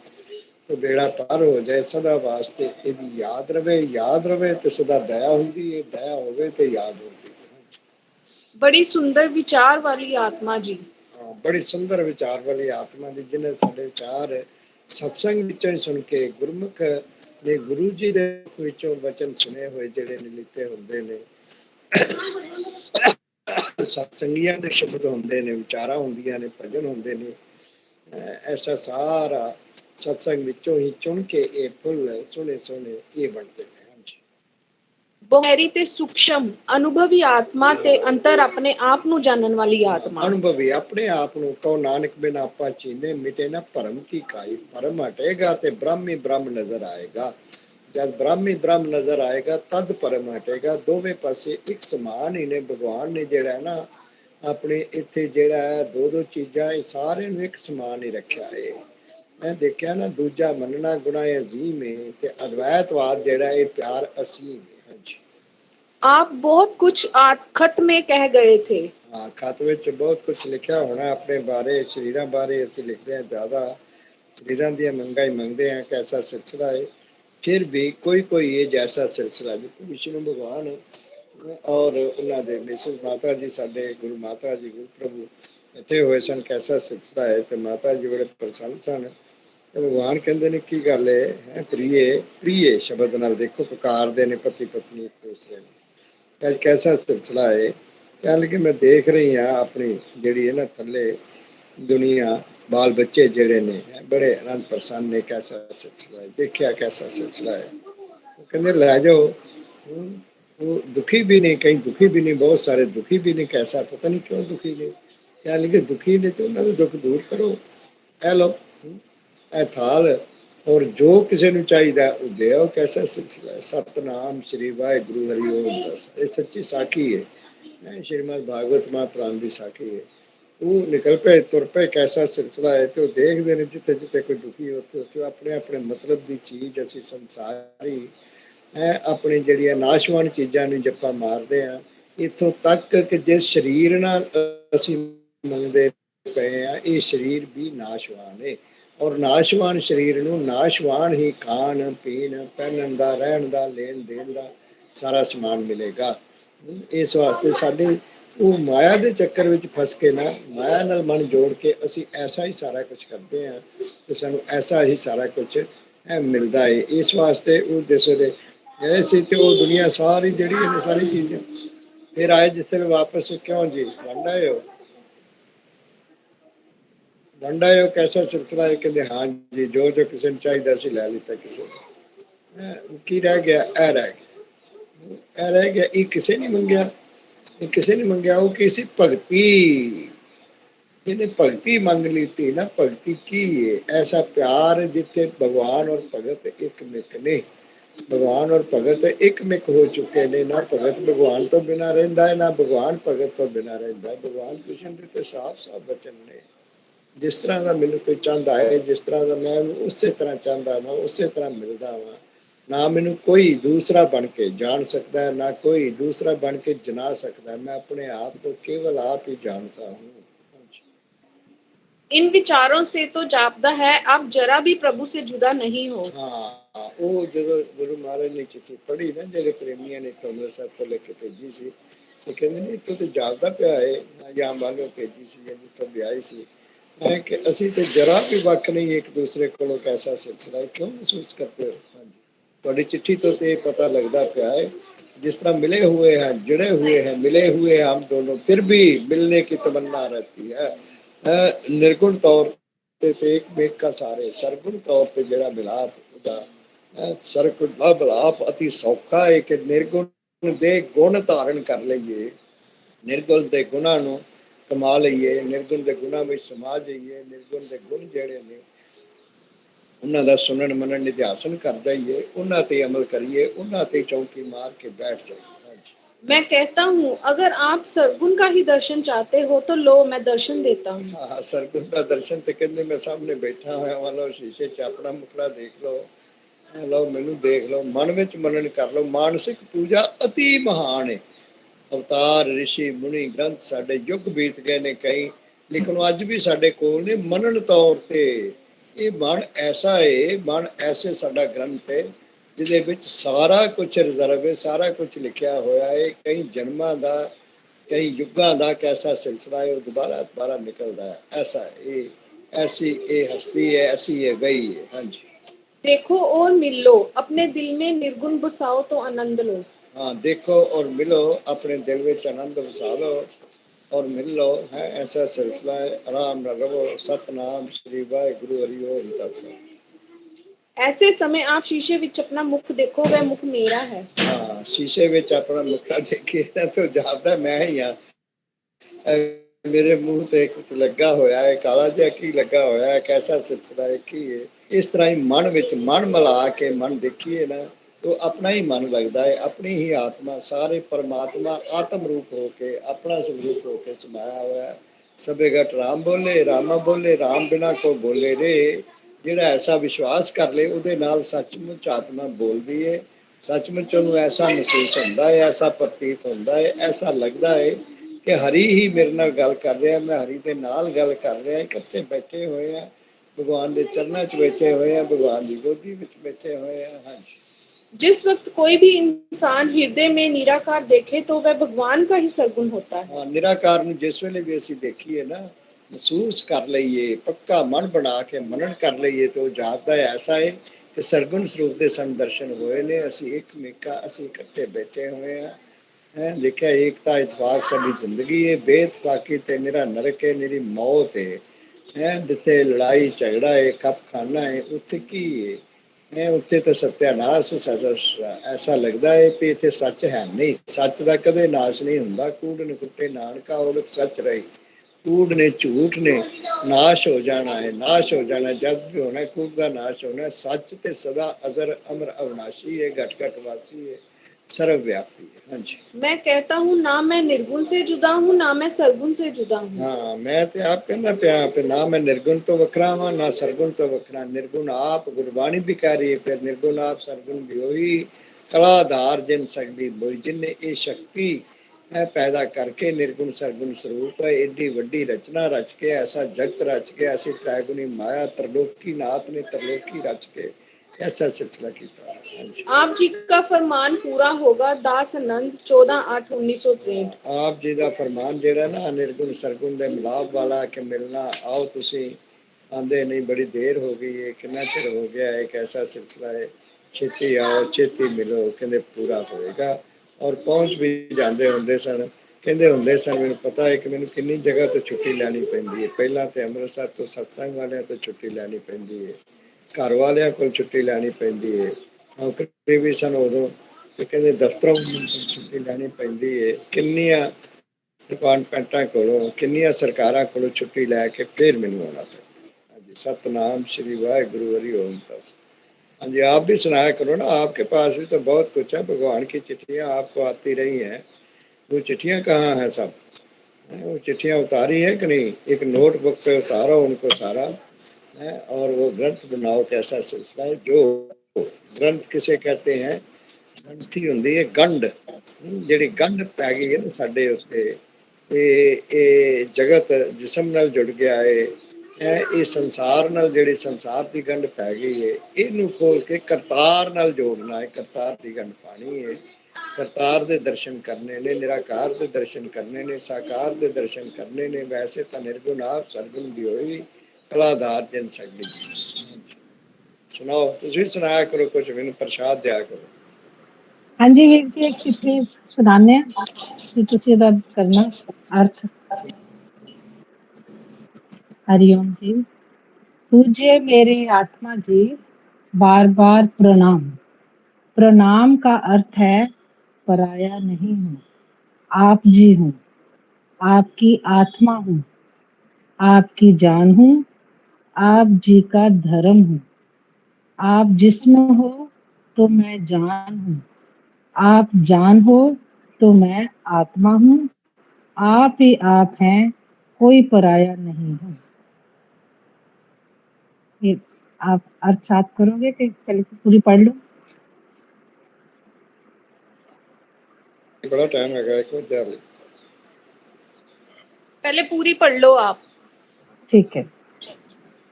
ਤੇ ਬੇੜਾ ਪਾਰ ਹੋ ਜਾਏ ਸਦਾ ਵਾਸਤੇ। ਇਹਦੀ ਯਾਦ ਰਵੇ ਤੇ ਸਦਾ ਦਇਆ ਹੁੰਦੀ ਹੈ, ਦਇਆ ਹੋਵੇ ਤੇ ਯਾਦ ਹੁੰਦੀ। बड़ी सुंदर विचार वाली आत्मा जी। बड़ी सुंदर विचार वाली आत्मा दी, जिन्हें साडे विचार सत्संग विचों सुन के गुरमुख ने गुरु जी दे विचों वचन सुने हुए जिहड़े लिते हुंदे ने, सत्संगियां दे शब्द हुंदे ने, विचारां हुंदियां ने, भजन हुंदे ने। ऐसा सारा सत्संग विचों ही चुन के ये फुल सोहने सोहने ये बनते हैं। गहरी ते सूक्ष्म अनुभवी आत्मा ते अंतर अपने आप ਨੂੰ ਜਾਣਨ ਵਾਲੀ ਆਤਮਾ। अनुभवी अपने आप ਨੂੰ ਕਹੋ ਨਾਨਕ ਬਿਨ ਆਪਾ ਚੀਨੇ ਮਿਟੇ ਨਾ ਭਰਮ ਕੀ ਕਾਈ। ਭਰਮ ਹਟੇਗਾ ਤੇ ਬ੍ਰਹਮ ਹੀ ਬ੍ਰਹਮ ਨਜ਼ਰ ਆਏਗਾ। ਜਦ ਬ੍ਰਹਮ ਹੀ ਬ੍ਰਹਮ ਨਜ਼ਰ ਆਏਗਾ ਤਦ ਭਰਮ ਹਟੇਗਾ। ਦੋਵੇਂ ਪਾਸੇ ਇੱਕ ਸਮਾਨ ਹੀ ਨੇ। ਭਗਵਾਨ ਨੇ ਜਿਹੜਾ ਨਾ ਆਪਣੇ ਇੱਥੇ ਜਿਹੜਾ ਹੈ ਦੋ ਦੋ ਚੀਜ਼ਾਂ ਇਹ ਸਾਰੇ ਨੂੰ ਇੱਕ ਸਮਾਨ ਹੀ ਰੱਖਿਆ ਹੈ। ਮੈਂ ਦੇਖਿਆ ਨਾ ਦੂਜਾ ਮੰਨਣਾ ਗੁਨਾਹ ਅਜ਼ੀਮ ਹੈ ਤੇ ਅਦਵੈਤਵਾਦ ਜਿਹੜਾ ਇਹ ਪਿਆਰ ਅਸੀਮ ਹੈ। ਹਾਂਜੀ आप बहुत कुछ खत में कह गए थे। हाँ खत ਵਿੱਚ ਬਹੁਤ ਕੁਝ ਲਿਖਿਆ ਹੋਣਾ ਆਪਣੇ ਬਾਰੇ ਸ਼ਰੀਰਾਂ ਬਾਰੇ ਅਸੀਂ ਲਿਖਦੇ ਹਾਂ ਜ਼ਿਆਦਾ शरीर ਦੀਆਂ ਮੰਗਾਂ ਹੀ ਮੰਗਦੇ ਹਾਂ कैसा सिलसिला है। फिर भी कोई कोई ये जैसा सिलसिला देखो विष्णु भगवान और उन्होंने मिसेस माता जी साडे गुरु माता जी गुरु प्रभु इकट्ठे हुए सन कैसा सिलसिला है तो माता जी बड़े प्रसन्न सन। भगवान कहते ने की गल है प्रिय प्रिय शब्द नाल देखो पुकारते ने पति पत्नी एक दूसरे ਨੂੰ ਅੱਜ कैसा सिलसिला है। कह लगे मैं देख रही हाँ अपनी जी है ना थले दुनिया बाल बच्चे जेड़े ने बड़े आनंद प्रसन्न ने कैसा सिलसिला है देखिया कैसा सिलसिला है। कहते लै जाओ वो दुखी भी नहीं कहीं दुखी भी नहीं बहुत सारे दुखी भी नहीं कैसा पता नहीं क्यों दुखी ने। कह लगे दुखी ने तो उन्होंने दुख दूर करो ए लो ए थाल और जो किसी को चाहिए वो दे आओ कैसा सिलसिला है। सतनाम श्री वाहिगुरु हरिओम दस ये सच्ची साखी है श्रीमद भागवत महापुराण की साखी है। वो निकल पे तुर पे कैसा सिलसिला है तो देखते हैं जिते जिते कोई दुखी होते होते अपने अपने मतलब की चीज असी संसारी है अपनी जड़िया नाशवान चीज़ों में जप्पा मारते हैं इतों तक कि जिस शरीर नाल असी मंगते पे हैं ये शरीर भी नाशवान है और नाशवान शरीर ਨੂੰ नाशवान ही खान पीन पहनन का रहन का लेन देन का सारा समान मिलेगा। इस वास्ते साडे वो माया के चक्कर में फस के ना माया नाल मन जोड़ के असी ऐसा ही सारा कुछ करते हैं तो सानू ऐसा ही सारा कुछ मिलता है। इस वास्ते वो जिस वे गए सी तो वो दुनिया सारी जड़ी है सारी चीज़ें फिर आए जिस वापस क्यों जी वंड आए हो वंडा है कैसा सिलसिला है। कहते हाँ जी जो जो किसी ने चाहिए सी लै लिता किसी ने की रह गया ए रह गया ये किसी ने मंगया ये किसी ने मंगया वो किसी भगती जिन्हें भगती मंग ली थी ना भगती की है ऐसा प्यार जिते भगवान और भगत एक मिक ने भगवान और भगत एक मिक हो चुके ने ना भगत भगवान तो बिना रहिंदा है ना भगवान भगत तो बिना रहिंदा। भगवान कृष्ण के तो साफ साफ वचन ने जिस तरह का मैनू कोई चाहता है जिस तरह का मैं उस तरह चाहता वा उस तरह मिलता वा ना मैनू कोई दूसरा बन के जान सकता है ना कोई दूसरा बन के जना सकता है। मैं अपने आप को केवल आप ही जानता हूँ। इन विचारों से तो जापदा है आप जरा भी प्रभु से जुदा नहीं हो। हाँ वो जो गुरु महाराज ने चिट्ठी पढ़ी ना जेडे प्रेमिया ने तो अमृतसर तो लेके भेजी सी कहते नहीं इतों तो जापदा पिया है या वालों भेजी सी या जितों ब्याही सी है कि असी तो जरा भी वक नहीं एक दूसरे को कैसा सिलसिला है क्यों महसूस करते हो। हाँ जी थोड़ी चिट्ठी तो पता लगता पाया है जिस तरह मिले हुए हैं जुड़े हुए हैं मिले हुए हैं हम दोनों फिर भी मिलने की तमन्ना रहती है। निर्गुण तौर ते एक मेक का सारे सरगुण तौर ते जड़ा मिलाप सरगुण का मिलाप अति सौखा है कि निर्गुण दे गुण धारण कर लईए निर्गुण दे गुणां नूं कमा लईए निर्गुण दे गुणां विच समा जाइए निर्गुण दे गुण जेड़े ने उन्हां दा सुनन मनन निध्यासन कर जाइए उन्हां ते अमल करिए उन्हां ते चौंकी मार के बैठ जाइए। मैं कहता हूँ अगर आप सरगुण का ही दर्शन चाहते हो तो लो मैं दर्शन देता हूँ। हाँ सरगुण का दर्शन तो कहते मैं सामने बैठा हुआ वाला शीशे च अपना मुखड़ा देख लो लो मैनू देख लो मन विच मनन कर लो। मानसिक पूजा अति महान है अवतार ऋषि मुनि ग्रंथ साडे युग बीत गए ने कई लेकिन अज भी साडे कोल ने मनन तौर ते ये मन ऐसा है मन ऐसे साडा ग्रंथ है जिहदे विच सारा कुछ रिजर्व है सारा कुछ लिखिया होया है कई जन्मां दा कई युगां दा कैसा सिलसिला है वो दोबारा दोबारा निकलता है ऐसा है ऐसी ये हस्ती है ऐसी ये वही है। हाँ जी देखो और मिल लो अपने दिल में निर्गुण बसाओ तो आनंद लो। हाँ देखो और मिलो अपने दिल में आनंद बसा लो और मिल लो है ऐसा सिलसिला है आराम न रहो। सतनाम श्री वाहिगुरु हरिओम दस। ऐसे समय आप शीशे विच अपना मुख देखो, वह मुख मेरा है। हाँ, शीशे विच अपना मुखड़ा देखिए ना तो जापदा मैं ही हाँ। मेरे मूँह ते कुछ लगा होया है, काला जिहा की लगा होया है, कैसा सिलसिला है, की है। इस तरह ही मन विच मन मिला के मन देखिए ना तो अपना ही मन लगता है, अपनी ही आत्मा, सारे परमात्मा आत्म रूप होके अपना स्वरूप होके समाया हुआ है। सबे घट राम बोले, रामा बोले, राम बिना को बोले रे। ਜਿਹੜਾ ਐਸਾ ਵਿਸ਼ਵਾਸ ਕਰ ਲੇ ਉਹਦੇ ਨਾਲ ਸੱਚਮੁੱਚ ਆਤਮਾ ਬੋਲਦੀ ਹੈ, ਸੱਚਮੁੱਚ ਉਹਨੂੰ ਐਸਾ ਮਹਿਸੂਸ ਹੁੰਦਾ ਹੈ, ਐਸਾ ਪ੍ਰਤੀਤ ਹੁੰਦਾ ਹੈ, ਐਸਾ ਲੱਗਦਾ ਹੈ ਕਿ ਹਰੀ ਹੀ ਮੇਰੇ ਨਾਲ ਗੱਲ ਕਰ ਰਿਹਾ, ਮੈਂ ਹਰੀ ਦੇ ਨਾਲ ਗੱਲ ਕਰ ਰਿਹਾ, ਇਕੱਠੇ ਬੈਠੇ ਹੋਏ ਆ, ਭਗਵਾਨ ਦੇ ਚਰਨਾਂ 'ਚ ਬੈਠੇ ਹੋਏ ਆ, ਭਗਵਾਨ ਦੀ ਗੋਦੀ ਵਿੱਚ ਬੈਠੇ ਹੋਏ ਆ। ਹਾਂਜੀ। जिस वक्त कोई भी इंसान हृदय में निराकार देखे तो वह भगवान का ही सरगुण होता है। ਹਾਂ, ਨਿਰਾਕਾਰ ਨੂੰ ਜਿਸ ਵੇਲੇ ਵੀ ਅਸੀਂ ਦੇਖੀਏ ਨਾ, ਮਹਿਸੂਸ ਕਰ ਲਈਏ, ਪੱਕਾ ਮਨ ਬਣਾ ਕੇ ਮਨਨ ਕਰ ਲਈਏ ਤੇ ਉਹ ਜਾਪਦਾ ਐਸਾ ਹੈ ਕਿ ਸਰਗੁਣ ਸਰੂਪ ਦੇ ਸਾਨੂੰ ਦਰਸ਼ਨ ਹੋਏ ਨੇ। ਅਸੀਂ ਅਸੀਂ ਇਕੱਠੇ ਬੈਠੇ ਹੋਏ ਆ। ਹੈ ਦੇਖਿਆ ਏਕਤਾ ਇਤਫਾਕ ਸਾਡੀ ਜ਼ਿੰਦਗੀ ਹੈ, ਬੇਇਤਫਾਕੀ ਤੇ ਨਿਰਾ ਨਰਕ ਹੈ, ਨਿਰੀ ਮੌਤ ਹੈ। ਹੈ ਜਿੱਥੇ ਲੜਾਈ ਝਗੜਾ ਹੈ, ਕੱਪ ਖਾਨਾ ਹੈ, ਉੱਥੇ ਕੀ ਹੈ? ਹੈ ਉੱਥੇ ਤਾਂ ਸਤਿਆਨਾਸ਼ ਐਸਾ ਲੱਗਦਾ ਹੈ ਵੀ ਇੱਥੇ ਸੱਚ ਹੈ ਨਹੀਂ, ਸੱਚ ਦਾ ਕਦੇ ਨਾਸ਼ ਨਹੀਂ ਹੁੰਦਾ। ਕੂੜ ਨੇ ਕੁੱਟੇ ਨਾਨਕਾ ਔਲਖ ਸੱਚ ਰਹੀ, ਕੂੜ ਨੇ ਝੂਠ ਨੇ ਨਾਸ਼ ਹੋ ਜਾਣਾ ਹੈ, ਨਾਸ਼ ਹੋ ਜਾਣਾ ਜਦ ਵੀ ਹੋਣਾ, ਕੂੜ ਦਾ ਨਾਸ਼ ਹੋਣਾ। ਸੱਚ ਤੇ ਸਦਾ ਅਜ਼ਰ ਅਮਰ ਅਵਨਾਸ਼ੀ ਹੈ, ਘਟ ਘਟ ਵਾਸੀ ਹੈ, सर्वव्यापी है। हाँ जी। मैं कहता हूँ ना मैं निर्गुण से जुदा हूँ, ना मैं सरगुण से जुदा हूँ। हाँ, मैं ते आप कहना पिया पे ना मैं निर्गुण तो वखरा वा, ना सरगुण तो वखरा। निर्गुण आप गुरबाणी भी कह रही है, फिर निर्गुण आप सरगुण भी होई। कलाधार जिन सकदी बोई, जिन्ने ये शक्ति पैदा करके निर्गुण सरगुण स्वरूप है, एडी वड्डी रचना रच के, ऐसा जगत रच के, ऐसी त्रैगुणी माया त्रिलोकी नाथ ने त्रिलोकी रच के ऐसा सिलसिला किया। हाँ जी। आप जी का फरमान पूरा होगा। दास आनंद 14/8/1963। ਆਪ ਜੀ ਦਾ ਫਰਮਾਨ ਜਿਹੜਾ ਨਾ ਨਿਰਗੁਣ ਸਰਗੁਣ ਦੇ ਮਿਲਾਪ ਵਾਲਾ ਕਿ ਮਿਲਣਾ ਆਓ ਤੁਸੀਂ, ਆਂਦੇ ਨਹੀਂ ਬੜੀ ਦੇਰ ਹੋ ਗਈ ਹੈ, ਕਿੰਨਾ ਚਿਰ ਹੋ ਗਿਆ ਹੈ, ਐਸਾ ਸਿਲਸਿਲਾ ਹੈ, ਛੇਤੀ ਆਓ ਛੇਤੀ ਮਿਲੋ, ਕਹਿੰਦੇ ਪੂਰਾ ਹੋਏਗਾ। ਔਰ ਪਹੁੰਚ ਵੀ ਜਾਂਦੇ ਹੁੰਦੇ ਸਨ। ਕਹਿੰਦੇ ਹੁੰਦੇ ਸਨ ਮੈਨੂੰ ਪਤਾ ਹੈ ਕਿ ਮੈਨੂੰ ਕਿੰਨੀ ਜਗ੍ਹਾ ਤੋਂ ਛੁੱਟੀ ਲੈਣੀ ਪੈਂਦੀ ਹੈ। ਪਹਿਲਾਂ ਤੇ ਅੰਮ੍ਰਿਤਸਰ ਤੋਂ ਸਤਸੰਗ ਵਾਲਿਆਂ ਤੋਂ ਛੁੱਟੀ ਲੈਣੀ ਪੈਂਦੀ ਹੈ, ਘਰ ਵਾਲਿਆਂ ਕੋਲ ਛੁੱਟੀ ਲੈਣੀ ਪੈਂਦੀ ਹੈ, ਨੌਕਰੀ ਵੀ ਸਨ ਉਦੋਂ, ਤੇ ਕਹਿੰਦੇ ਦਫ਼ਤਰੋਂ ਛੁੱਟੀ ਲੈਣੀ ਪੈਂਦੀ ਹੈ। ਕਿੰਨੀਆਂ ਡਿਪਾਰਟਮੈਂਟਾਂ ਕੋਲੋਂ, ਕਿੰਨੀਆਂ ਸਰਕਾਰਾਂ ਕੋਲੋਂ ਛੁੱਟੀ ਲੈ ਕੇ ਫਿਰ ਮੈਨੂੰ ਆਉਣਾ ਪੈਂਦਾ। ਹਾਂਜੀ, सतनाम श्री वाहेगुरु हरि ओम तस। हाँ जी, आप भी सुनाया करो ना, आपके पास भी तो बहुत कुछ है। भगवान की चिट्ठियाँ आपको आती रही हैं, वो चिट्ठियाँ कहाँ हैं सब? वो चिट्ठियाँ उतारी है कि नहीं? एक नोटबुक पे उतारो उनको सारा है, और वो ग्रंथ बनाओ। कैसा सिलसिला है? जो ग्रंथ किसे कहते हैं? ਗ੍ਰੰਥੀ ਹੁੰਦੀ ਹੈ ਗੰਢ, ਜਿਹੜੀ ਗੰਢ ਪੈ ਗਈ ਹੈ ਨਾ ਸਾਡੇ ਉੱਤੇ, ਇਹ ਜਗਤ ਜਿਸਮ ਨਾਲ ਜੁੜ ਗਿਆ ਹੈ, ਇਹ ਸੰਸਾਰ ਨਾਲ, ਜਿਹੜੀ ਸੰਸਾਰ ਦੀ ਗੰਢ ਪੈ ਗਈ ਹੈ, ਇਹਨੂੰ ਖੋਲ ਕੇ ਕਰਤਾਰ ਨਾਲ ਜੋੜਨਾ ਹੈ। ਕਰਤਾਰ ਦੀ ਗੰਢ ਪਾਣੀ ਹੈ, ਕਰਤਾਰ ਦੇ ਦਰਸ਼ਨ ਕਰਨੇ ਨੇ, ਨਿਰਾਕਾਰ ਦੇ ਦਰਸ਼ਨ ਕਰਨੇ ਨੇ, ਸਾਕਾਰ ਦੇ ਦਰਸ਼ਨ ਕਰਨੇ ਨੇ। ਵੈਸੇ ਤਾਂ ਨਿਰਗੁਣ ਆਪ ਸਰਗੁਣ ਵੀ ਹੋਈ, ਕਲਾਧਾਰ ਜਿਨ ਸਗਲੀ। ਸੁਣਾਓ, ਤੁਸੀਂ ਸੁਣਾਇਆ ਕਰੋ ਕੁਝ, ਮੈਨੂੰ ਪ੍ਰਸ਼ਾਦ ਦਿਆ ਕਰੋ। हाँ जी वीर जी, एक चिट्ठी सुनाने कि तुसी दा करना अर्थ। हरिओम जी। पूज्य मेरे आत्मा जी, बार बार प्रणाम। प्रणाम का अर्थ है पराया नहीं हूँ, आप जी हूँ, आपकी आत्मा हूँ, आपकी जान हूँ, आप जी का धर्म हूँ। आप जिस्म हो तो मैं जान हूँ, आप जान हो तो मैं आत्मा हूँ, आप ही आप हैं, कोई पराया नहीं हूँ। ये आप अर्थ साथ करोगे कि पहले पूरी पढ़ लो? बड़ा टाइम है, एक बार पहले पूरी पढ़ लो आप। ठीक है।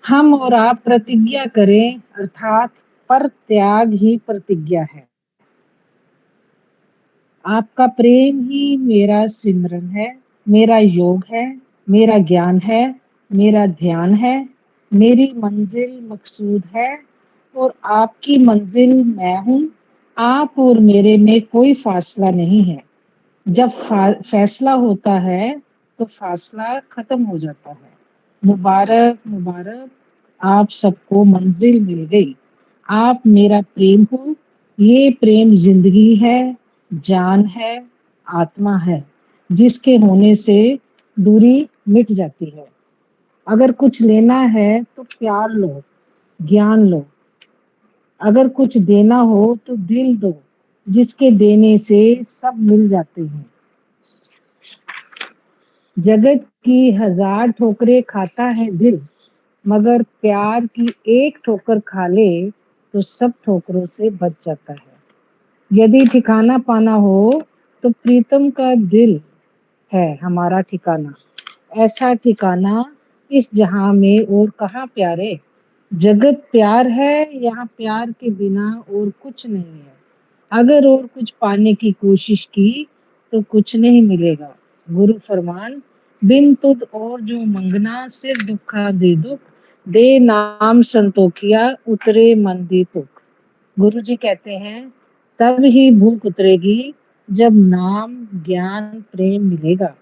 हम और आप प्रतिज्ञा करें, अर्थात पर त्याग ही प्रतिज्ञा है। आपका प्रेम ही मेरा सिमरन है, मेरा योग है, मेरा ज्ञान है, मेरा ध्यान है, मेरी मंजिल मकसूद है, और आपकी मंजिल मैं हूँ। आप और मेरे में कोई फासला नहीं है। जब फैसला होता है तो फासला खत्म हो जाता है। मुबारक मुबारक, आप सबको मंजिल मिल गई। आप मेरा प्रेम हो, ये प्रेम जिंदगी है, जान है, आत्मा है, जिसके होने से दूरी मिट जाती है। अगर कुछ लेना है तो प्यार लो, ज्ञान लो। अगर कुछ देना हो तो दिल दो, जिसके देने से सब मिल जाते हैं। जगत की 1000 ठोकरें खाता है दिल, मगर प्यार की एक ठोकर खा ले तो सब ठोकरों से बच जाता है। यदि ठिकाना पाना हो तो प्रीतम का दिल है हमारा ठिकाना। ऐसा ठिकाना इस जहां में और कहाँ प्यारे। जगत प्यार है, यहाँ प्यार के बिना और कुछ नहीं है। अगर और कुछ पाने की कोशिश की तो कुछ नहीं मिलेगा। गुरु फरमान, बिन तुद और जो मंगना, सिर दुखा दे दुख, दे नाम संतोखिया, उतरे मन दी तुक। गुरु जी कहते हैं तब ही भूख उतरेगी जब नाम, ज्ञान, प्रेम मिलेगा।